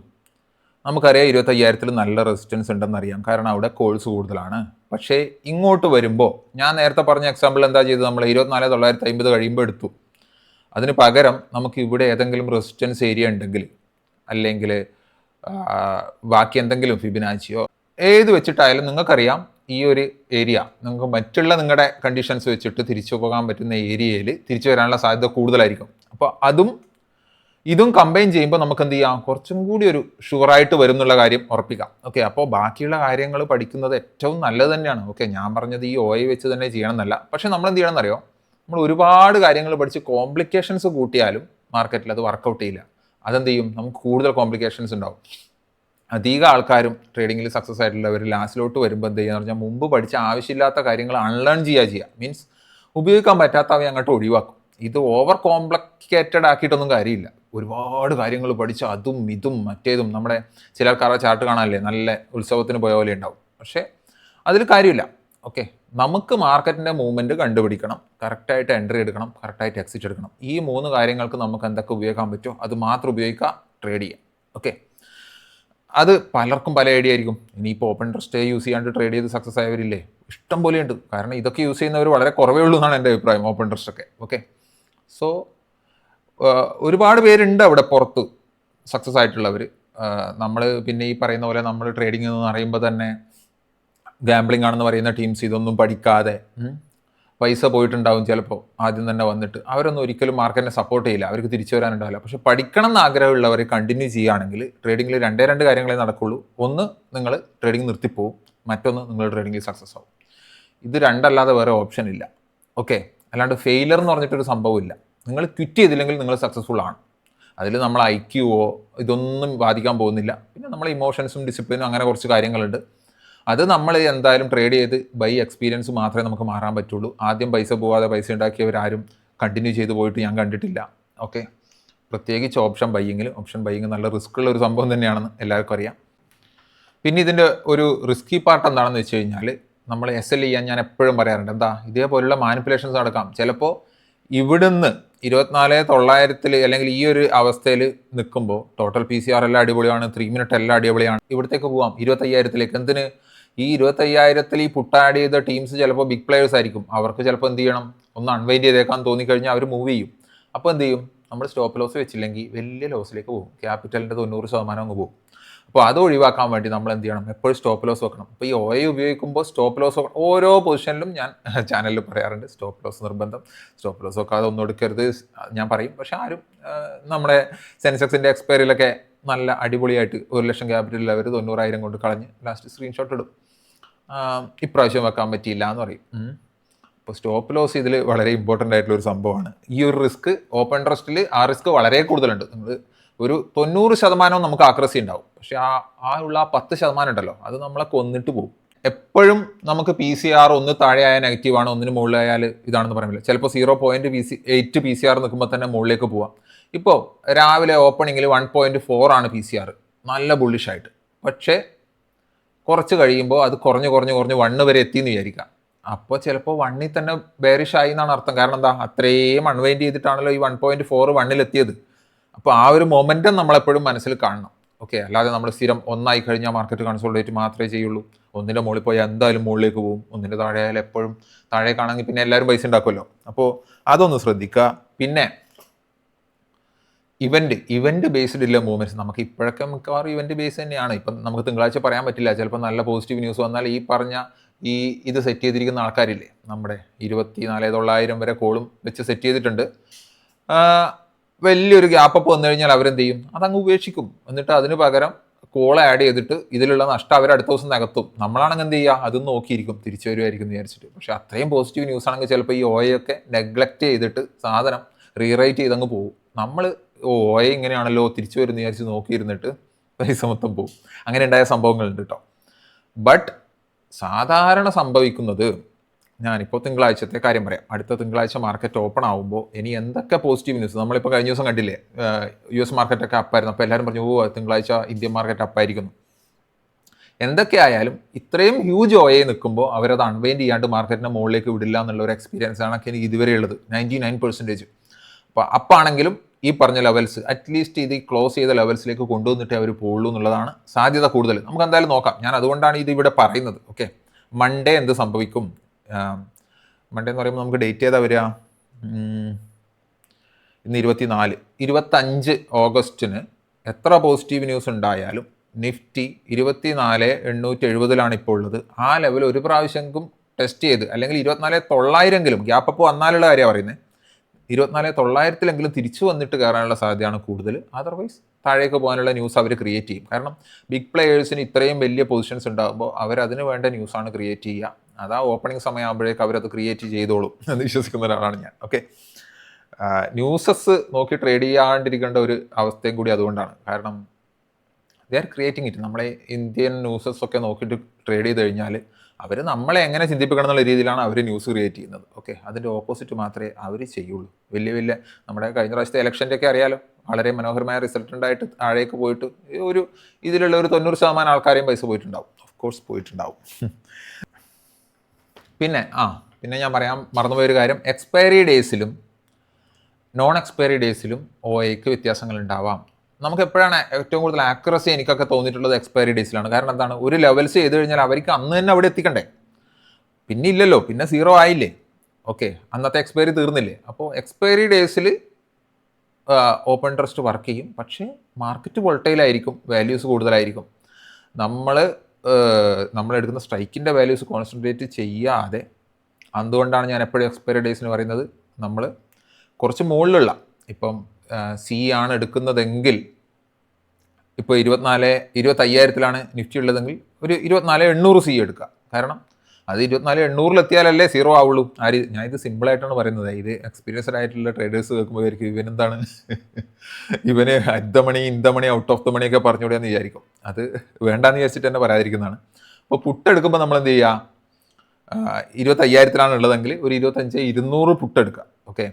നമുക്കറിയാം 25,000 നല്ല റെസിസ്റ്റൻസ് ഉണ്ടെന്നറിയാം, കാരണം അവിടെ കോൾസ് കൂടുതലാണ്. പക്ഷേ ഇങ്ങോട്ട് വരുമ്പോൾ ഞാൻ നേരത്തെ പറഞ്ഞ എക്സാമ്പിൾ എന്താ ചെയ്തത്, നമ്മൾ 24,950 കഴിയുമ്പോൾ എടുത്തു. അതിന് പകരം നമുക്ക് ഇവിടെ ഏതെങ്കിലും റെസിസ്റ്റൻസ് ഏരിയ ഉണ്ടെങ്കിൽ, അല്ലെങ്കിൽ ബാക്കി എന്തെങ്കിലും ഫിബിനാച്ചിയോ ഏത് വെച്ചിട്ടായാലും നിങ്ങൾക്കറിയാം ഈ ഒരു ഏരിയ നിങ്ങൾക്ക് മറ്റുള്ള നിങ്ങളുടെ കണ്ടീഷൻസ് വെച്ചിട്ട് തിരിച്ചു പോകാൻ പറ്റുന്ന ഏരിയയിൽ തിരിച്ചു വരാനുള്ള സാധ്യത കൂടുതലായിരിക്കും. അപ്പോൾ ഇതും കമ്പൈൻ ചെയ്യുമ്പോൾ നമുക്ക് എന്ത് ചെയ്യാം, കുറച്ചും കൂടി ഒരു ഷുവറായിട്ട് വരും എന്നുള്ള കാര്യം ഉറപ്പിക്കാം. ഓക്കെ, അപ്പോൾ ബാക്കിയുള്ള കാര്യങ്ങൾ പഠിക്കുന്നത് ഏറ്റവും നല്ലത് തന്നെയാണ്. ഓക്കെ, ഞാൻ പറഞ്ഞത് ഈ OI വെച്ച് തന്നെ ചെയ്യണം എന്നല്ല. പക്ഷേ നമ്മൾ എന്ത് ചെയ്യണം എന്നറിയോ, നമ്മൾ ഒരുപാട് കാര്യങ്ങൾ പഠിച്ച് കോംപ്ലിക്കേഷൻസ് കൂട്ടിയാലും മാർക്കറ്റിൽ അത് വർക്കൗട്ട് ചെയ്യില്ല. അതെന്ത് ചെയ്യും, നമുക്ക് കൂടുതൽ കോംപ്ലിക്കേഷൻസ് ഉണ്ടാവും. അധികം ആൾക്കാരും ട്രേഡിങ്ങിൽ സക്സസ് ആയിട്ടുള്ളവർ ലാസ്റ്റിലോട്ട് വരുമ്പോൾ എന്ത് ചെയ്യുക പറഞ്ഞാൽ, മുമ്പ് പഠിച്ച ആവശ്യമില്ലാത്ത കാര്യങ്ങൾ അൺലേൺ ചെയ്യുക. മീൻസ് ഉപയോഗിക്കാൻ പറ്റാത്തവയെ അങ്ങോട്ട് ഒഴിവാക്കും. ഇത് ഓവർ കോംപ്ലിക്കേറ്റഡ് ആക്കിയിട്ടൊന്നും കാര്യമില്ല. ഒരുപാട് കാര്യങ്ങൾ പഠിച്ച് അതും ഇതും മറ്റേതും, നമ്മുടെ ചില ആൾക്കാരുടെ ചാർട്ട് കാണാനല്ലേ നല്ല ഉത്സവത്തിന് പോയ പോലെ ഉണ്ടാവും. പക്ഷേ അതിൽ കാര്യമില്ല. ഓക്കെ, നമുക്ക് മാർക്കറ്റിൻ്റെ മൂവ്മെൻറ്റ് കണ്ടുപിടിക്കണം, കറക്റ്റായിട്ട് എൻട്രി എടുക്കണം, കറക്റ്റായിട്ട് എക്സിറ്റ് എടുക്കണം. ഈ 3 കാര്യങ്ങൾക്ക് നമുക്ക് എന്തൊക്കെ ഉപയോഗിക്കാൻ പറ്റുമോ അത് മാത്രം ഉപയോഗിക്കുക, ട്രേഡ് ചെയ്യുക. ഓക്കെ, അത് പലർക്കും പല ഐഡിയ ആയിരിക്കും. ഇനിയിപ്പോൾ ഓപ്പൺ ഇൻട്രസ്റ്റ് യൂസ് ചെയ്യാണ്ട് ട്രേഡ് ചെയ്ത് സക്സസ് ആയവരില്ലേ, ഇഷ്ടം പോലെയുണ്ട്. കാരണം ഇതൊക്കെ യൂസ് ചെയ്യുന്നവർ വളരെ കുറവേ ഉള്ളൂ എന്നാണ് എൻ്റെ അഭിപ്രായം, ഓപ്പൺ ഇൻട്രസ്റ്റ് ഒക്കെ. ഓക്കെ, സോ ഒരുപാട് പേരുണ്ട് അവിടെ പുറത്ത് സക്സസ് ആയിട്ടുള്ളവർ. നമ്മൾ പിന്നെ ഈ പറയുന്ന പോലെ നമ്മൾ ട്രേഡിംഗ് എന്ന് പറയുമ്പോൾ തന്നെ ഗാംബ്ലിംഗ് ആണെന്ന് പറയുന്ന ടീംസ് ഇതൊന്നും പഠിക്കാതെ പൈസ പോയിട്ടുണ്ടാവും ചിലപ്പോൾ ആദ്യം തന്നെ വന്നിട്ട്. അവരൊന്നും ഒരിക്കലും മാർക്കറ്റിനെ സപ്പോർട്ട് ചെയ്യില്ല, അവർക്ക് തിരിച്ചു വരാനുണ്ടാവില്ല. പക്ഷെ പഠിക്കണം എന്ന് ആഗ്രഹമുള്ളവർ കണ്ടിന്യൂ ചെയ്യുകയാണെങ്കിൽ ട്രേഡിങ്ങിൽ രണ്ട് കാര്യങ്ങളെ നടക്കുള്ളൂ. ഒന്ന്, നിങ്ങൾ ട്രേഡിംഗ് നിർത്തിപ്പോവും. മറ്റൊന്ന്, നിങ്ങൾ ട്രേഡിങ്ങിൽ സക്സസ് ആവും. ഇത് രണ്ടല്ലാതെ വേറെ ഓപ്ഷൻ ഇല്ല. ഓക്കെ, അല്ലാണ്ട് ഫെയിലർ എന്ന് പറഞ്ഞിട്ടൊരു സംഭവമില്ല. നിങ്ങൾ ക്വിറ്റ് ചെയ്തില്ലെങ്കിൽ നിങ്ങൾ സക്സസ്ഫുൾ ആണ്. അതിൽ നമ്മൾ IQയോ ഇതൊന്നും ബാധിക്കാൻ പോകുന്നില്ല. പിന്നെ നമ്മൾ ഇമോഷൻസും ഡിസിപ്ലിനും അങ്ങനെ കുറച്ച് കാര്യങ്ങളുണ്ട്. അത് നമ്മൾ എന്തായാലും ട്രേഡ് ചെയ്ത് ബൈ എക്സ്പീരിയൻസ് മാത്രമേ നമുക്ക് മാറാൻ പറ്റുള്ളൂ. ആദ്യം പൈസ പോവാതെ പൈസ ഉണ്ടാക്കിയവരാരും കണ്ടിന്യൂ ചെയ്ത് പോയിട്ട് ഞാൻ കണ്ടിട്ടില്ല. ഓക്കെ, പ്രത്യേകിച്ച് ഓപ്ഷൻ ബൈയിങ്ങിൽ നല്ല റിസ്ക് ഉള്ള ഒരു സംഭവം തന്നെയാണെന്ന് എല്ലാവർക്കും അറിയാം. പിന്നെ ഇതിൻ്റെ ഒരു റിസ്കി പാർട്ട് എന്താണെന്ന് വെച്ച് കഴിഞ്ഞാൽ നമ്മൾ SL ചെയ്യാൻ ഞാൻ എപ്പോഴും പറയാറുണ്ട്. എന്താ, ഇതേപോലുള്ള മാനിപ്പുലേഷൻസ് നടക്കാം. ചിലപ്പോൾ ഇവിടുന്ന് 24,900 അല്ലെങ്കിൽ ഈ ഒരു അവസ്ഥയിൽ നിൽക്കുമ്പോൾ ടോട്ടൽ PCR എല്ലാം അടിപൊളിയാണ്, 3 മിനിറ്റ് എല്ലാം അടിപൊളിയാണ്, ഇവിടത്തേക്ക് പോവാം 25,000-ലേക്ക്. എന്തിന്? ഈ 25,000 ഈ പുട്ട് ആഡ് ചെയ്ത ടീംസ് ചിലപ്പോൾ ബിഗ് പ്ലെയേഴ്സ് ആയിരിക്കും. അവർക്ക് ചിലപ്പോൾ എന്ത് ചെയ്യണം, ഒന്ന് അൺവൈൻഡ് ചെയ്തേക്കാൻ തോന്നിക്കഴിഞ്ഞാൽ അവർ മൂവ് ചെയ്യും. അപ്പോൾ എന്ത് ചെയ്യും, നമ്മൾ സ്റ്റോപ്പ് ലോസ് വെച്ചില്ലെങ്കിൽ വലിയ ലോസിലേക്ക് പോകും. ക്യാപിറ്റലിൻ്റെ 90% അങ്ങ് പോകും. അപ്പോൾ അത് ഒഴിവാക്കാൻ വേണ്ടി നമ്മൾ എന്ത് ചെയ്യണം, എപ്പോഴും സ്റ്റോപ്പ് ലോസ് വെക്കണം. അപ്പോൾ ഈ OA ഉപയോഗിക്കുമ്പോൾ സ്റ്റോപ്പ് ലോസ് ഓരോ പൊസിഷനിലും ഞാൻ ചാനലിൽ പറയാറുണ്ട്, സ്റ്റോപ്പ് ലോസ് നിർബന്ധം. സ്റ്റോപ്പ് ലോസ് വെക്കാതെ ഒന്നും എടുക്കരുത് ഞാൻ പറയും. പക്ഷെ ആരും നമ്മുടെ സെൻസെക്സിൻ്റെ എക്സ്പയറിയിലൊക്കെ നല്ല അടിപൊളിയായിട്ട് 1,00,000 ക്യാപിറ്റലിൽ അവർ 90,000 കൊണ്ട് കളഞ്ഞ് ലാസ്റ്റ് സ്ക്രീൻഷോട്ട് ഇടും. ഇപ്രാവശ്യം വെക്കാൻ പറ്റിയില്ല എന്ന് പറയും. അപ്പോൾ സ്റ്റോപ്പ് ലോസ് ഇതിൽ വളരെ ഇമ്പോർട്ടൻ്റ് ആയിട്ടുള്ള ഒരു സംഭവമാണ്. ഈ ഒരു റിസ്ക് ഓപ്പൺ ഇൻട്രസ്റ്റിൽ ആ റിസ്ക് വളരെ കൂടുതലുണ്ട്. നമ്മൾ ഒരു 90% നമുക്ക് ആക്രസി ഉണ്ടാവും. പക്ഷെ ഉള്ള 10% ഉണ്ടല്ലോ, അത് നമ്മളെ കൊന്നിട്ട് പോകും. എപ്പോഴും നമുക്ക് PCR ഒന്ന് താഴെയായ നെഗറ്റീവാണ്, ഒന്നിന് മുകളിലായാൽ ഇതാണെന്ന് പറയുന്നില്ല. ചിലപ്പോൾ 0.8 PCR നിൽക്കുമ്പോൾ തന്നെ മുകളിലേക്ക് പോവാം. ഇപ്പോൾ രാവിലെ ഓപ്പണിങ്ങിൽ 1.4 ആണ് PCR, നല്ല ബുള്ളിഷായിട്ട്. പക്ഷേ കുറച്ച് കഴിയുമ്പോൾ അത് കുറഞ്ഞ് 1 വരെ എത്തിയെന്ന് വിചാരിക്കാം. അപ്പോൾ ചിലപ്പോൾ 1-ൽ തന്നെ ബെയറിഷ് ആയി എന്നാണ് അർത്ഥം. കാരണം എന്താ, അത്രയും അൺവൈൻഡ് ചെയ്തിട്ടാണല്ലോ ഈ 1.4 1-ൽ എത്തിയത്. അപ്പോൾ ആ ഒരു മൊമെൻറ്റം നമ്മളെപ്പോഴും മനസ്സിൽ കാണണം. ഓക്കെ, അല്ലാതെ നമ്മൾ സ്ഥിരം 1 കഴിഞ്ഞാൽ മാർക്കറ്റ് കൺസോളിഡേറ്റ് മാത്രമേ ചെയ്യുള്ളൂ. 1-ന്റെ മുകളിൽ പോയാൽ എന്തായാലും മുകളിലേക്ക് പോകും. 1-ന്റെ താഴെ ആയാലും എപ്പോഴും താഴേക്കാണെങ്കിൽ പിന്നെ എല്ലാവരും പൈസ ഉണ്ടാക്കുമല്ലോ. അപ്പോൾ അതൊന്ന് ശ്രദ്ധിക്കുക. പിന്നെ ഇവന്റ് ബേസ്ഡ് ഉള്ള മൂവ്മെന്റ്സ് നമുക്ക് ഇപ്പോഴൊക്കെ മിക്കവാറും ഇവന്റ് ബേസ് തന്നെയാണ്. ഇപ്പം നമുക്ക് തിങ്കളാഴ്ച പറയാൻ പറ്റില്ല, ചിലപ്പോൾ നല്ല പോസിറ്റീവ് ന്യൂസ് വന്നാൽ ഈ പറഞ്ഞ ഇത് സെറ്റ് ചെയ്തിരിക്കുന്ന ആൾക്കാരില്ലേ, നമ്മുടെ 24,900 വരെ കോളും വെച്ച് സെറ്റ് ചെയ്തിട്ടുണ്ട്. വലിയൊരു ഗ്യാപ്പ് അപ്പ് വന്നു കഴിഞ്ഞാൽ അവരെന്ത് ചെയ്യും, അതങ്ങ് ഉപേക്ഷിക്കും. എന്നിട്ട് അതിന് പകരം കോൾ ആഡ് ചെയ്തിട്ട് ഇതിലുള്ള നഷ്ടം അവർ അടുത്ത ദിവസം നികത്തും. നമ്മളാണെങ്കിൽ എന്ത് ചെയ്യുക, അതും നോക്കിയിരിക്കും, തിരിച്ചു വരുമായിരിക്കും എന്ന് വിചാരിച്ചിട്ട്. പക്ഷെ അത്രയും പോസിറ്റീവ് ന്യൂസ് ആണെങ്കിൽ ചിലപ്പോൾ ഈ OA ഒക്കെ നെഗ്ലക്റ്റ് ചെയ്തിട്ട് സാധനം റീറൈറ്റ് ചെയ്തങ്ങ് പോകും. നമ്മൾ OA ഇങ്ങനെയാണല്ലോ തിരിച്ചു വരുന്ന വിചാരിച്ച് നോക്കിയിരുന്നിട്ട് പൈസ മൊത്തം പോകും. അങ്ങനെ ഉണ്ടായ സംഭവങ്ങളുണ്ട് കേട്ടോ. ബട്ട് സാധാരണ സംഭവിക്കുന്നത്, ഞാനിപ്പോൾ തിങ്കളാഴ്ചത്തെ കാര്യം പറയാം. അടുത്ത തിങ്കളാഴ്ച മാർക്കറ്റ് ഓപ്പൺ ആകുമ്പോൾ ഇനി എന്തൊക്കെ പോസിറ്റീവ് ന്യൂസ്, നമ്മളിപ്പോൾ കഴിഞ്ഞ ദിവസം കണ്ടില്ലേ US മാർക്കറ്റൊക്കെ അപ്പായിരുന്നു. അപ്പോൾ എല്ലാവരും പറഞ്ഞു, തിങ്കളാഴ്ച ഇന്ത്യൻ മാർക്കറ്റ് അപ്പായിരിക്കുന്നു. എന്തൊക്കെ ആയാലും ഇത്രയും ഹ്യൂജ് OA നിൽക്കുമ്പോൾ അവരത് അൺവൈൻഡ് ചെയ്യാണ്ട് മാർക്കറ്റിനെ മുകളിലേക്ക് വിടില്ല എന്നുള്ള ഒരു എക്സ്പീരിയൻസ് ആണ് എനിക്ക് ഇതുവരെ ഉള്ളത്, 99%. അപ്പോൾ അപ്പാണെങ്കിലും ഈ പറഞ്ഞ ലെവൽസ് അറ്റ്ലീസ്റ്റ് ഇത് ക്ലോസ് ചെയ്ത ലെവൽസിലേക്ക് കൊണ്ടുവന്നിട്ട് അവർ പോകുള്ളൂ എന്നുള്ളതാണ് സാധ്യത കൂടുതൽ. നമുക്ക് എന്തായാലും നോക്കാം. ഞാൻ അതുകൊണ്ടാണ് ഇത് ഇവിടെ പറയുന്നത്. ഓക്കെ, മൺഡേ എന്ത് സംഭവിക്കും? മൺഡേ എന്ന് പറയുമ്പോൾ നമുക്ക് ഡേറ്റ് ഏതാ വരിക? ഇന്ന് 24, 25 ഓഗസ്റ്റിന് എത്ര പോസിറ്റീവ് ന്യൂസ് ഉണ്ടായാലും നിഫ്റ്റി 24,870 ഇപ്പോൾ ഉള്ളത്. ആ ലെവൽ ഒരു പ്രാവശ്യം ടെസ്റ്റ് ചെയ്ത്, അല്ലെങ്കിൽ 24,900 ഗ്യാപ്പ് അപ്പ് വന്നാലുള്ള കാര്യമാണ് പറയുന്നത്, 24,900 തിരിച്ചു വന്നിട്ട് കയറാനുള്ള സാധ്യതയാണ് കൂടുതൽ. അതർവൈസ് താഴേക്ക് പോകാനുള്ള ന്യൂസ് അവർ ക്രിയേറ്റ് ചെയ്യും. കാരണം ബിഗ് പ്ലെയേഴ്സിന് ഇത്രയും വലിയ പൊസിഷൻസ് ഉണ്ടാകുമ്പോൾ അവരതിന് വേണ്ട ന്യൂസാണ് ക്രിയേറ്റ് ചെയ്യുക. അതാ ഓപ്പണിംഗ് സമയമാകുമ്പോഴേക്ക് അവരത് ക്രിയേറ്റ് ചെയ്തോളും എന്ന് വിശ്വസിക്കുന്ന ഒരാളാണ് ഞാൻ. ഓക്കെ, ന്യൂസസ് നോക്കി ട്രേഡ് ചെയ്യാണ്ടിരിക്കേണ്ട ഒരു അവസ്ഥയും കൂടി അതുകൊണ്ടാണ്. കാരണം ദേ ആർ ക്രിയേറ്റിംഗ് ഇറ്റ്. നമ്മളെ ഇന്ത്യൻ ന്യൂസസ് ഒക്കെ നോക്കിയിട്ട് ട്രേഡ് ചെയ്ത് കഴിഞ്ഞാൽ അവർ നമ്മളെ എങ്ങനെ ചിന്തിപ്പിക്കണം എന്നുള്ള രീതിയിലാണ് അവർ ന്യൂസ് ക്രിയേറ്റ് ചെയ്യുന്നത്. ഓക്കെ, അതിൻ്റെ ഓപ്പോസിറ്റ് മാത്രമേ അവർ ചെയ്യുള്ളൂ. വലിയ നമ്മുടെ കഴിഞ്ഞ പ്രാവശ്യത്തെ ഇലക്ഷൻ്റെ ഒക്കെ അറിയാലോ, വളരെ മനോഹരമായ റിസൾട്ട് ഉണ്ടായിട്ട് താഴേക്ക് പോയിട്ട് ഒരു ഇതിലുള്ള ഒരു 90% ആൾക്കാരെയും പൈസ പോയിട്ടുണ്ടാവും. ഓഫ് കോഴ്സ് പോയിട്ടുണ്ടാവും. പിന്നെ ഞാൻ പറയാൻ മറന്നുപോയൊരു കാര്യം, എക്സ്പയറി ഡേയ്സിലും നോൺ എക്സ്പയറി ഡേയ്സിലും OAക്ക് വ്യത്യാസങ്ങൾ ഉണ്ടാവാം. നമുക്ക് എപ്പോഴാണ് ഏറ്റവും കൂടുതൽ ആക്യുറസി എനിക്കൊക്കെ തോന്നിയിട്ടുള്ളത് എക്സ്പയറി ഡേയ്സിലാണ്. കാരണം എന്താണ്, ഒരു ലെവൽസ് ചെയ്ത് കഴിഞ്ഞാൽ അവർക്ക് അന്ന് തന്നെ അവിടെ എത്തിക്കണ്ടേ, പിന്നെ ഇല്ലല്ലോ, പിന്നെ 0 ആയില്ലേ. ഓക്കെ, അന്നത്തെ എക്സ്പയറി തീർന്നില്ലേ. അപ്പോൾ എക്സ്പയറി ഡേയ്സിൽ ഓപ്പൺ ഇൻട്രസ്റ്റ് വർക്ക് ചെയ്യും. പക്ഷേ മാർക്കറ്റ് വോൾട്ടൈലായിരിക്കും, വാല്യൂസ് കൂടുതലായിരിക്കും. നമ്മളെടുക്കുന്ന സ്ട്രൈക്കിൻ്റെ വാല്യൂസ് കോൺസെൻട്രേറ്റ് ചെയ്യാതെ, അതുകൊണ്ടാണ് ഞാൻ എപ്പോഴും എക്സ്പയറി ഡേയ്സിന് പറയുന്നത്, നമ്മൾ കുറച്ച് മുകളിലുള്ള, ഇപ്പം C ആണ് എടുക്കുന്നതെങ്കിൽ, ഇപ്പോൾ 25,000 നിഫ്റ്റി ഉള്ളതെങ്കിൽ ഒരു 24,800 C എടുക്കുക. കാരണം അത് 24,800 എത്തിയാലല്ലേ 0 ആവുള്ളൂ. ഞാൻ ഇത് സിമ്പിളായിട്ടാണ് പറയുന്നത്. ഇത് എക്സ്പീരിയൻസ്ഡ് ആയിട്ടുള്ള ട്രേഡേഴ്സ് കേൾക്കുമ്പോൾ ആയിരിക്കും ഇവനെന്താണ് ഇവന് at the money, in the money, out of the മണിയൊക്കെ പറഞ്ഞുകൂടെയെന്ന് വിചാരിക്കും. അത് വേണ്ടാന്ന് വിചാരിച്ചിട്ട് തന്നെ പറയാതിരിക്കുന്നതാണ്. അപ്പോൾ പുട്ടെടുക്കുമ്പോൾ നമ്മൾ എന്ത് ചെയ്യുക, 25,000 ഉള്ളതെങ്കിൽ ഒരു 25,200 പുട്ടെടുക്കുക. ഓക്കെ,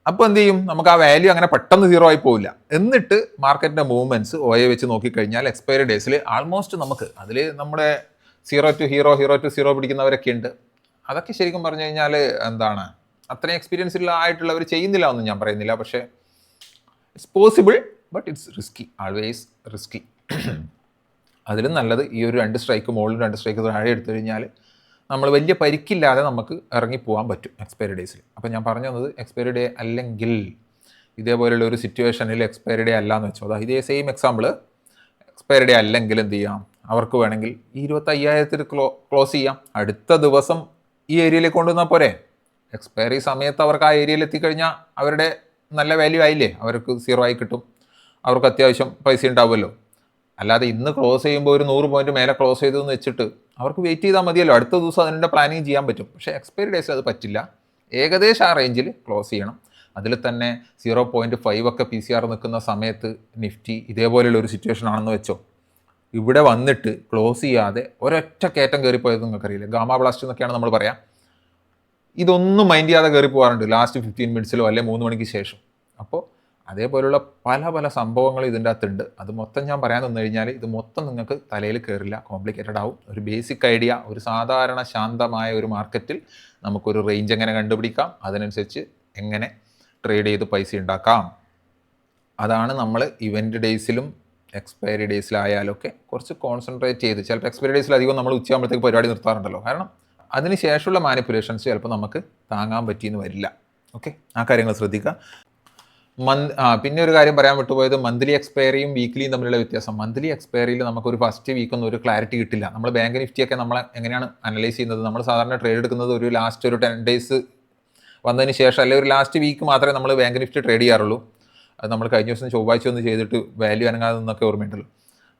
അപ്പോൾ എന്ത് ചെയ്യും, നമുക്ക് ആ വാല്യൂ അങ്ങനെ പെട്ടെന്ന് സീറോ ആയി പോവില്ല. എന്നിട്ട് മാർക്കറ്റിൻ്റെ മൂവ്മെൻറ്റ്സ് OA വെച്ച് നോക്കിക്കഴിഞ്ഞാൽ എക്സ്പയറി ഡേയ്സിൽ ആൾമോസ്റ്റ് നമുക്ക് അതിൽ നമ്മുടെ 0 to ഹീറോ, 0 to 0 പിടിക്കുന്നവരൊക്കെ ഉണ്ട്. അതൊക്കെ ശരിക്കും പറഞ്ഞു കഴിഞ്ഞാൽ എന്താണ്, അത്രയും എക്സ്പീരിയൻസ് ആയിട്ടുള്ളവർ ചെയ്യുന്നില്ല ഒന്നും ഞാൻ പറയുന്നില്ല. പക്ഷേ it's possible, but it's risky, always risky. അതിലും നല്ലത് ഈ ഒരു 2 സ്ട്രൈക്ക് മുകളിൽ 2 സ്ട്രൈക്ക് താഴെ എടുത്തു കഴിഞ്ഞാൽ നമ്മൾ വലിയ പരിക്കില്ലാതെ നമുക്ക് ഇറങ്ങിപ്പോകാൻ പറ്റും എക്സ്പയറി ഡേയ്സിൽ. അപ്പോൾ ഞാൻ പറഞ്ഞു തന്നത് എക്സ്പയറി ഡേ അല്ലെങ്കിൽ ഇതേപോലെയുള്ള ഒരു സിറ്റുവേഷനിൽ എക്സ്പയറി ഡേ അല്ല എന്ന് വെച്ചോ, അതാ ഇതേ സെയിം എക്സാമ്പിൾ എക്സ്പയറി ഡേ അല്ലെങ്കിൽ എന്ത് ചെയ്യാം, അവർക്ക് വേണമെങ്കിൽ ഈ 25,000 ക്ലോസ് ചെയ്യാം. അടുത്ത ദിവസം ഈ ഏരിയയിലേക്ക് കൊണ്ടുവന്നാൽ പോരെ. എക്സ്പയറി സമയത്ത് അവർക്ക് ആ ഏരിയയിൽ എത്തിക്കഴിഞ്ഞാൽ അവരുടെ നല്ല വാല്യൂ ആയില്ലേ, അവർക്ക് 0 ആയി കിട്ടും, അവർക്ക് അത്യാവശ്യം പൈസ ഉണ്ടാവുമല്ലോ. അല്ലാതെ ഇന്ന് ക്ലോസ് ചെയ്യുമ്പോൾ ഒരു 100 പോയിന്റ് മേലെ ക്ലോസ് ചെയ്തതെന്ന് വെച്ചിട്ട് അവർക്ക് വെയിറ്റ് ചെയ്താൽ മതിയല്ലോ, അടുത്ത ദിവസം അതിൻ്റെ പ്ലാനിങ് ചെയ്യാൻ പറ്റും. പക്ഷേ എക്സ്പയറി ഡേയ്സിൽ അത് പറ്റില്ല. ഏകദേശം ആ റേഞ്ചിൽ ക്ലോസ് ചെയ്യണം. അതിൽ തന്നെ 0.5 ഒക്കെ PCR നിൽക്കുന്ന സമയത്ത് നിഫ്റ്റി ഇതേപോലെയുള്ള ഒരു സിറ്റുവേഷൻ ആണെന്ന് വെച്ചോ, ഇവിടെ വന്നിട്ട് ക്ലോസ് ചെയ്യാതെ ഒരൊറ്റ കയറ്റം കയറിപ്പോയത് നിങ്ങൾക്കറിയില്ല, ഗാമ ബ്ലാസ്റ്റ് എന്നൊക്കെയാണ് നമ്മൾ പറയാം. ഇതൊന്നും മൈൻഡ് ചെയ്യാതെ കയറി പോകാറുണ്ട് ലാസ്റ്റ് 15 മിനിറ്റ്സിലോ അല്ലെങ്കിൽ 3 മണിക്ക് ശേഷം. അപ്പോൾ അതേപോലെയുള്ള പല പല സംഭവങ്ങൾ ഇതിൻ്റെ അകത്തുണ്ട്. അത് മൊത്തം ഞാൻ പറയാൻ തന്നു കഴിഞ്ഞാൽ ഇത് മൊത്തം നിങ്ങൾക്ക് തലയിൽ കയറില്ല, കോംപ്ലിക്കേറ്റഡ് ആവും. ഒരു ബേസിക് ഐഡിയ, ഒരു സാധാരണ ശാന്തമായ ഒരു മാർക്കറ്റിൽ നമുക്കൊരു റേഞ്ച് എങ്ങനെ കണ്ടുപിടിക്കാം, അതിനനുസരിച്ച് എങ്ങനെ ട്രേഡ് ചെയ്ത് പൈസ ഉണ്ടാക്കാം, അതാണ് നമ്മൾ ഇവൻറ്റ് ഡേയ്സിലും എക്സ്പയറി ഡേയ്സിലായാലൊക്കെ കുറച്ച് കോൺസെൻട്രേറ്റ് ചെയ്ത്. ചിലപ്പോൾ എക്സ്പയറി ഡേയ്സിൽ അധികം നമ്മൾ ഉച്ചയാകുമ്പോഴത്തേക്ക് പരിപാടി നിർത്താറുണ്ടല്ലോ, കാരണം അതിന് ശേഷമുള്ള മാനിപ്പുലേഷൻസ് ചിലപ്പോൾ നമുക്ക് താങ്ങാൻ പറ്റിയെന്ന് വരില്ല. ഓക്കെ, ആ കാര്യങ്ങൾ ശ്രദ്ധിക്കുക. പിന്നെ ഒരു കാര്യം പറയാൻ വിട്ടുപോയത്, മന്ത്ലി എക്സ്പയറിയും വീക്ക്ലിയും തമ്മിലുള്ള വ്യത്യാസം. മന്ത്ലി എക്സ്പയറിയിൽ നമുക്കൊരു ഫസ്റ്റ് വീക്കൊന്നും ഒരു ക്ലാരിറ്റി കിട്ടില്ല. നമ്മൾ ബാങ്ക് നിഫ്റ്റിയൊക്കെ നമ്മൾ എങ്ങനെയാണ് അനലൈസ് ചെയ്യുന്നത്, നമ്മൾ സാധാരണ ട്രേഡ് എടുക്കുന്നത് ഒരു ലാസ്റ്റ് ഒരു 10 ഡേയ്സ് വന്നതിന് ശേഷം, അല്ലെങ്കിൽ ഒരു ലാസ്റ്റ് വീക്ക് മാത്രമേ നമ്മൾ ബാങ്ക് നിഫ്റ്റി ട്രേഡ് ചെയ്യാറുള്ളൂ. അത് നമ്മൾ കഴിഞ്ഞ ദിവസം ചൊവ്വാഴ്ച ഒന്ന് ചെയ്തിട്ട് വാല്യൂ അനങ്ങാതെ നിന്നൊക്കെ ഓർമ്മയുണ്ടല്ലോ.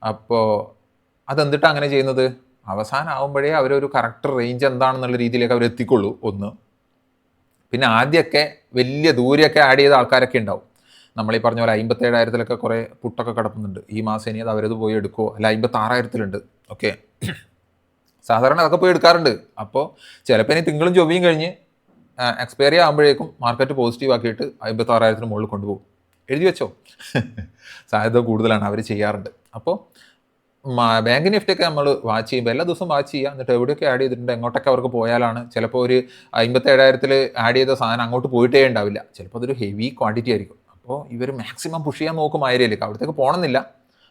അപ്പോൾ അതെന്തിട്ടാണ് അങ്ങനെ ചെയ്യുന്നത്, അവസാനം ആകുമ്പോഴേ അവരൊരു കറക്റ്റ് റേഞ്ച് എന്താണെന്നുള്ള രീതിയിലേക്ക് അവർ എത്തിക്കൊള്ളൂ ഒന്ന്. പിന്നെ ആദ്യമൊക്കെ വലിയ ദൂരെയൊക്കെ ആഡ് ചെയ്ത ആൾക്കാരൊക്കെ ഉണ്ടാവും. നമ്മളീ പറഞ്ഞ പോലെ 57,000 കുറേ പുട്ടൊക്കെ കിടക്കുന്നുണ്ട്. ഈ മാസം ഇനി അത് അവരത് പോയി എടുക്കുമോ, അല്ല 56,000 ഓക്കെ, സാധാരണ അതൊക്കെ പോയി എടുക്കാറുണ്ട്. അപ്പോൾ ചിലപ്പോൾ ഇനി തിങ്കളും ചൊവ്വയും കഴിഞ്ഞ് എക്സ്പയറി ആകുമ്പോഴേക്കും മാർക്കറ്റ് പോസിറ്റീവ് ആക്കിയിട്ട് 56,000 മുകളിൽ കൊണ്ടുപോകും. എഴുതി വെച്ചോ, സാധ്യത കൂടുതലാണ്, അവർ ചെയ്യാറുണ്ട്. അപ്പോൾ ബാങ്ക് നിഫ്റ്റിയൊക്കെ നമ്മൾ വാച്ച് ചെയ്യുമ്പോൾ എല്ലാ ദിവസവും വാച്ച് ചെയ്യുക, എന്നിട്ട് എവിടെയൊക്കെ ആഡ് ചെയ്തിട്ടുണ്ട്, എങ്ങോട്ടൊക്കെ അവർക്ക് പോയാലാണ്. ചിലപ്പോൾ ഒരു 57,000 ആഡ് ചെയ്ത സാധനം അങ്ങോട്ട് പോയിട്ടേ ഉണ്ടാവില്ല, ചിലപ്പോൾ അതൊരു ഹെവി ക്വാണ്ടിറ്റി ആയിരിക്കും. അപ്പോൾ ഇവർ മാക്സിമം പുഷ് ചെയ്യാൻ നോക്കും ആയിരിക്കും, അവിടത്തേക്ക് പോകണമെന്നില്ല.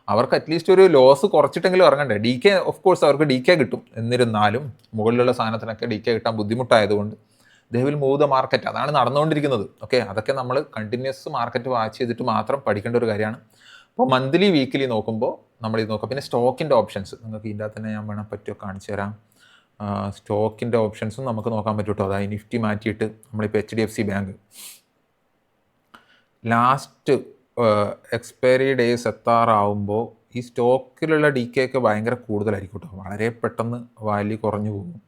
അവർക്ക് അറ്റ്ലീസ്റ്റ് ഒരു ലോസ് കുറച്ചിട്ടെങ്കിലും ഇറങ്ങണ്ടേ. DK ഓഫ് കോഴ്സ് അവർക്ക് DK കിട്ടും, എന്നിരുന്നാലും മുകളിലുള്ള സാധനത്തിനൊക്കെ DK കിട്ടാൻ ബുദ്ധിമുട്ടായതുകൊണ്ട് they will move the market. അതാണ് നടന്നുകൊണ്ടിരിക്കുന്നത്. ഓക്കെ, അതൊക്കെ നമ്മൾ കണ്ടിന്യൂസ് മാർക്കറ്റ് വാച്ച് ചെയ്തിട്ട് മാത്രം പഠിക്കേണ്ട ഒരു കാര്യമാണ്. അപ്പോൾ മന്ത്ലി വീക്കിലി നോക്കുമ്പോൾ നമ്മളിത് നോക്കാം. പിന്നെ സ്റ്റോക്കിൻ്റെ ഓപ്ഷൻസ് നിങ്ങൾക്ക് ഇതിൻ്റെ അകത്ത് തന്നെ ഞാൻ വേണം പറ്റുമോ കാണിച്ചു തരാം. സ്റ്റോക്കിൻ്റെ ഓപ്ഷൻസും നമുക്ക് നോക്കാൻ പറ്റും കേട്ടോ. അതായത് നിഫ്റ്റി മാറ്റിയിട്ട് നമ്മളിപ്പോൾ HDFC bank last expiry days എത്താറാവുമ്പോൾ ഈ സ്റ്റോക്കിലുള്ള DK ഒക്കെ ഭയങ്കര കൂടുതലായിരിക്കും കേട്ടോ. വളരെ പെട്ടെന്ന് വാല്യൂ കുറഞ്ഞു പോകും.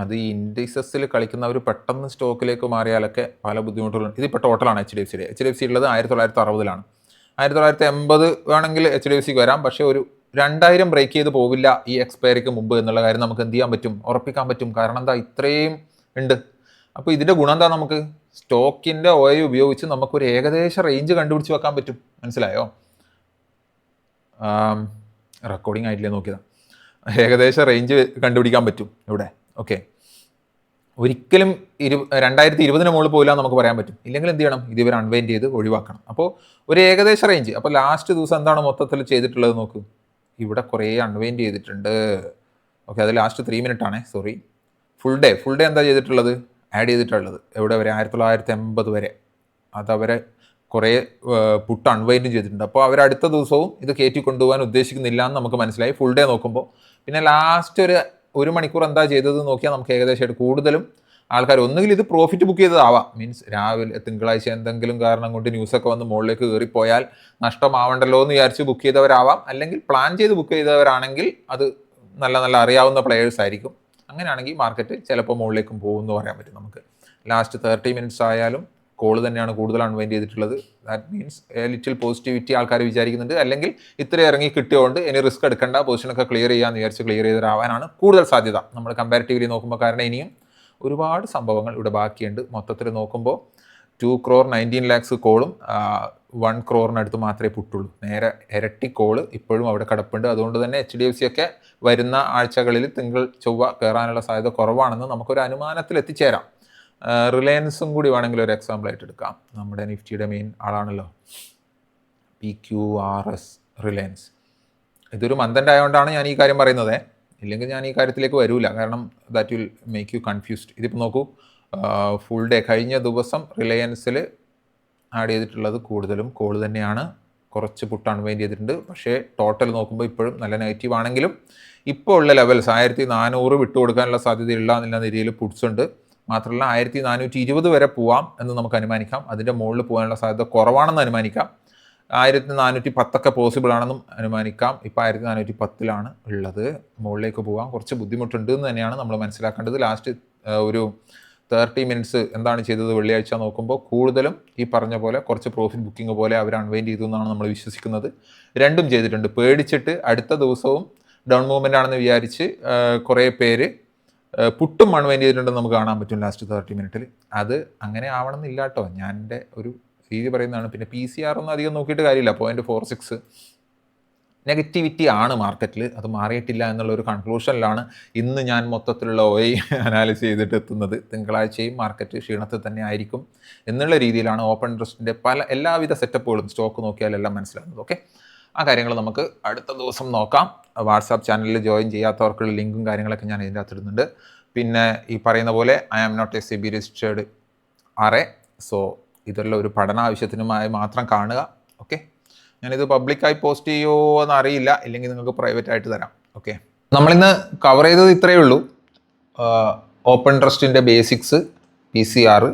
അത് ഈ ഇൻഡിസസിൽ കളിക്കുന്നവർ പെട്ടെന്ന് സ്റ്റോക്കിലേക്ക് മാറിയാലൊക്കെ പല ബുദ്ധിമുട്ടുകളുണ്ട്. ഇതിപ്പോൾ ടോട്ടലാണ് HDFC ഉള്ളത് 1960 1980 വേണമെങ്കിൽ HDFC വരാം. പക്ഷേ ഒരു 2000 ബ്രേക്ക് ചെയ്ത് പോവില്ല ഈ എക്സ്പയറിക്ക് മുമ്പ് എന്നുള്ള കാര്യം നമുക്ക് എന്ത് ചെയ്യാൻ പറ്റും, ഉറപ്പിക്കാൻ പറ്റും. കാരണം എന്താ, ഇത്രയും ഉണ്ട്. അപ്പോൾ ഇതിൻ്റെ ഗുണം എന്താ, നമുക്ക് സ്റ്റോക്കിൻ്റെ OI ഉപയോഗിച്ച് നമുക്കൊരു ഏകദേശ റേഞ്ച് കണ്ടുപിടിച്ച് വെക്കാൻ പറ്റും. മനസ്സിലായോ? റെക്കോർഡിംഗ് ആയിട്ടില്ലേ നോക്കിയതാണ്. ഏകദേശ റേഞ്ച് കണ്ടുപിടിക്കാൻ പറ്റും ഇവിടെ. ഓക്കെ, ഒരിക്കലും 2020 മുകളിൽ പോയില്ല നമുക്ക് പറയാൻ പറ്റും. ഇല്ലെങ്കിൽ എന്ത് ചെയ്യണം, ഇത് ഇവർ അൺവൈൻഡ് ചെയ്ത് ഒഴിവാക്കണം. അപ്പോൾ ഒരു ഏകദേശ റേഞ്ച്. അപ്പോൾ ലാസ്റ്റ് ദിവസം എന്താണ് മൊത്തത്തിൽ ചെയ്തിട്ടുള്ളത് നോക്കൂ, ഇവിടെ കുറേ അൺവൈൻഡ് ചെയ്തിട്ടുണ്ട്. ഓക്കെ, അത് ലാസ്റ്റ് 3 മിനിറ്റ് ആണേ, സോറി. ഫുൾ ഡേ എന്താ ചെയ്തിട്ടുള്ളത്, ആഡ് ചെയ്തിട്ടുള്ളത് എവിടെ വരെ, 1980 വരെ. അതവരെ കുറേ പുട്ട് അൺവൈൻഡും ചെയ്തിട്ടുണ്ട്. അപ്പോൾ അവർ അടുത്ത ദിവസവും ഇത് കയറ്റി കൊണ്ടുപോകാൻ ഉദ്ദേശിക്കുന്നില്ല എന്ന് നമുക്ക് മനസ്സിലായി ഫുൾ ഡേ നോക്കുമ്പോൾ. പിന്നെ ലാസ്റ്റ് ഒരു മണിക്കൂർ എന്താ ചെയ്തത് നോക്കിയാൽ നമുക്ക് ഏകദേശമായിട്ട് കൂടുതലും ആൾക്കാർ ഒന്നുകിൽ ഇത് പ്രോഫിറ്റ് ബുക്ക് ചെയ്തതാവാം, മീൻസ് രാവിലെ തിങ്കളാഴ്ച എന്തെങ്കിലും കാരണം കൊണ്ട് ന്യൂസൊക്കെ വന്ന് മുകളിലേക്ക് കയറിപ്പോയാൽ നഷ്ടമാവണ്ടല്ലോ എന്ന് വിചാരിച്ച് ബുക്ക് ചെയ്തവരാവാം. അല്ലെങ്കിൽ പ്ലാൻ ചെയ്ത് ബുക്ക് ചെയ്തവരാണെങ്കിൽ അത് നല്ല അറിയാവുന്ന പ്ലെയേഴ്സ് ആയിരിക്കും. അങ്ങനെയാണെങ്കിൽ മാർക്കറ്റ് ചിലപ്പോൾ മുകളിലേക്കും പോകുമെന്ന് പറയാൻ പറ്റും നമുക്ക്. ലാസ്റ്റ് 30 മിനിറ്റ്സ് ആയാലും കോൾ തന്നെയാണ് കൂടുതൽ അൺവൈൻഡ് ചെയ്തിട്ടുള്ളത്. ദാറ്റ് മീൻസ് ലിറ്റിൽ പോസിറ്റിവിറ്റി ആൾക്കാർ വിചാരിക്കുന്നുണ്ട്. അല്ലെങ്കിൽ ഇത്ര ഇറങ്ങി കിട്ടിയോണ്ട് ഇനി റിസ്ക് എടുക്കേണ്ട, പൊസിഷനൊക്കെ ക്ലിയർ ചെയ്യാമെന്ന് വിചാരിച്ച് ക്ലിയർ ചെയ്തവരാവാനാണ് കൂടുതൽ സാധ്യത നമ്മൾ കമ്പാരിറ്റീവ്ലി നോക്കുമ്പോൾ. കാരണം ഇനിയും ഒരുപാട് സംഭവങ്ങൾ ഇവിടെ ബാക്കിയുണ്ട്. മൊത്തത്തിൽ നോക്കുമ്പോൾ 2,19 lakhs കോളും 1 crore മാത്രമേ പുട്ടുള്ളൂ. നേരെ ഇരട്ടി കോള് ഇപ്പോഴും അവിടെ കിടപ്പുണ്ട്. അതുകൊണ്ട് തന്നെ HDFC ഒക്കെ വരുന്ന ആഴ്ചകളിൽ തിങ്കൾ ചൊവ്വ കയറാനുള്ള സാധ്യത കുറവാണെന്ന് നമുക്കൊരു അനുമാനത്തിൽ എത്തിച്ചേരാം. റിലയൻസും കൂടി വേണമെങ്കിൽ ഒരു എക്സാമ്പിൾ ആയിട്ട് എടുക്കാം. നമ്മുടെ നിഫ്റ്റിയുടെ മെയിൻ ആളാണല്ലോ PQRS റിലയൻസ്. ഇതൊരു മന്ദൻ്റ് ആയതുകൊണ്ടാണ് ഞാൻ ഈ കാര്യം പറയുന്നത്. ഇല്ലെങ്കിൽ ഞാൻ ഈ കാര്യത്തിലേക്ക് വരില്ല, കാരണം that will make you confused. ഇതിപ്പോൾ നോക്കൂ, ഫുൾ ഡേ കഴിഞ്ഞ ദിവസം റിലയൻസിൽ ആഡ് ചെയ്തിട്ടുള്ളത് കൂടുതലും കോൾ തന്നെയാണ്. കുറച്ച് പുട്ട് അൺവൈൻഡ് ചെയ്തിട്ടുണ്ട്. പക്ഷേ ടോട്ടൽ നോക്കുമ്പോൾ ഇപ്പോഴും നല്ല നെഗറ്റീവ് ആണെങ്കിലും ഇപ്പോൾ ഉള്ള ലെവൽസ് 1400 വിട്ടുകൊടുക്കാനുള്ള സാധ്യതയില്ല എന്നുള്ള നിലയിൽ പുട്സ് ഉണ്ട്. മാത്രമല്ല 1420 വരെ പോവാം എന്ന് നമുക്ക് അനുമാനിക്കാം. അതിൻ്റെ മുകളിൽ പോകാനുള്ള സാധ്യത കുറവാണെന്ന് അനുമാനിക്കാം. 1410 പോസിബിൾ ആണെന്നും അനുമാനിക്കാം. ഇപ്പോൾ 1410 ഉള്ളത്. മുകളിലേക്ക് പോകാൻ കുറച്ച് ബുദ്ധിമുട്ടുണ്ട് എന്ന് തന്നെയാണ് നമ്മൾ മനസ്സിലാക്കേണ്ടത്. ലാസ്റ്റ് ഒരു 30 മിനിറ്റ്സ് എന്താണ് ചെയ്തത് വെള്ളിയാഴ്ച നോക്കുമ്പോൾ കൂടുതലും ഈ പറഞ്ഞ പോലെ കുറച്ച് പ്രോഫിറ്റ് ബുക്കിംഗ് പോലെ അവർ അൺവൈൻഡ് ചെയ്തു എന്നാണ് നമ്മൾ വിശ്വസിക്കുന്നത്. രണ്ടും ചെയ്തിട്ടുണ്ട്. പേടിച്ചിട്ട് അടുത്ത ദിവസവും ഡൗൺ മൂവ്മെൻ്റ് ആണെന്ന് വിചാരിച്ച് കുറേ പേര് പുട്ടും അൺവൈൻഡ് ചെയ്തിട്ടുണ്ടെന്ന് നമുക്ക് കാണാൻ പറ്റും ലാസ്റ്റ് 30 മിനിറ്റിൽ. അത് അങ്ങനെ ആവണമെന്നില്ല കേട്ടോ, ഞാൻ എൻ്റെ ഒരു രീതി പറയുന്നതാണ്. പിന്നെ PCR ഒന്നും അധികം നോക്കിയിട്ട് കാര്യമില്ല. 0.46 നെഗറ്റിവിറ്റി ആണ് മാർക്കറ്റിൽ. അത് മാറിയിട്ടില്ല എന്നുള്ളൊരു കൺക്ലൂഷനിലാണ് ഇന്ന് ഞാൻ മൊത്തത്തിലുള്ള OI അനാലിസിസ് ചെയ്തിട്ട് എത്തുന്നത്. തിങ്കളാഴ്ചയും മാർക്കറ്റ് ക്ഷീണത്തിൽ തന്നെ ആയിരിക്കും എന്നുള്ള രീതിയിലാണ് ഓപ്പൺ ഇൻട്രസ്റ്റിൻ്റെ എല്ലാവിധ സെറ്റപ്പുകളും സ്റ്റോക്ക് നോക്കിയാലെല്ലാം മനസ്സിലാകുന്നത്. ഓക്കെ, ആ കാര്യങ്ങൾ നമുക്ക് അടുത്ത ദിവസം നോക്കാം. വാട്സാപ്പ് ചാനലിൽ ജോയിൻ ചെയ്യാത്തവർക്കുള്ള ലിങ്കും കാര്യങ്ങളൊക്കെ ഞാൻ ഇതിൻ്റെ അകത്ത് ഇടുന്നുണ്ട്. പിന്നെ ഈ പറയുന്ന പോലെ I am not a SEBI registered RA. So ഇതെല്ലാം ഒരു പഠനാവശ്യത്തിനുമായി മാത്രം കാണുക. ഓക്കെ, ഞാനിത് പബ്ലിക്കായി പോസ്റ്റ് ചെയ്യുമോ എന്ന് അറിയില്ല, ഇല്ലെങ്കിൽ നിങ്ങൾക്ക് പ്രൈവറ്റ് ആയിട്ട് തരാം. ഓക്കെ, നമ്മളിന്ന് കവർ ചെയ്തത് ഇത്രയേ ഉള്ളൂ. ഓപ്പൺ ഇൻട്രസ്റ്റിൻ്റെ ബേസിക്സ്, PCR,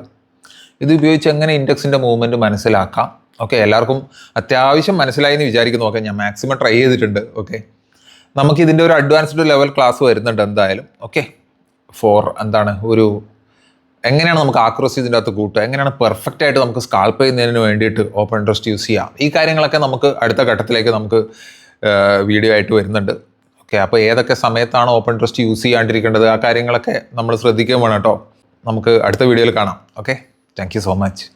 ഇത് ഉപയോഗിച്ച് എങ്ങനെ ഇൻഡെക്സിൻ്റെ മൂവ്മെൻറ്റ് മനസ്സിലാക്കാം. ഓക്കെ, എല്ലാവർക്കും അത്യാവശ്യം മനസ്സിലായി എന്ന് വിചാരിക്കുന്നു. ഓക്കെ, ഞാൻ മാക്സിമം ട്രൈ ചെയ്തിട്ടുണ്ട്. ഓക്കെ, നമുക്കിതിൻ്റെ ഒരു അഡ്വാൻസ്ഡ് ലെവൽ ക്ലാസ് വരുന്നുണ്ട് എന്തായാലും. ഓക്കെ, എങ്ങനെയാണ് നമുക്ക് ആക്യുറസി ഇതിൻ്റെ അകത്ത് കൂട്ടുക, എങ്ങനെയാണ് പെർഫെക്റ്റ് ആയിട്ട് നമുക്ക് സ്കാൾപ്പ് ചെയ്യുന്നതിന് വേണ്ടിയിട്ട് ഓപ്പൺ ഇൻട്രസ്റ്റ് യൂസ് ചെയ്യാം, ഈ കാര്യങ്ങളൊക്കെ നമുക്ക് അടുത്ത ഘട്ടത്തിലേക്ക് നമുക്ക് വീഡിയോ ആയിട്ട് വരുന്നുണ്ട്. ഓക്കെ, അപ്പോൾ ഏതൊക്കെ സമയത്താണ് ഓപ്പൺ ഇൻട്രസ്റ്റ് യൂസ് ചെയ്യാണ്ടിരിക്കേണ്ടത്, ആ കാര്യങ്ങളൊക്കെ നമ്മൾ ശ്രദ്ധിക്കുകയും വേണം കേട്ടോ. നമുക്ക് അടുത്ത വീഡിയോയിൽ കാണാം. Okay, thank you so much.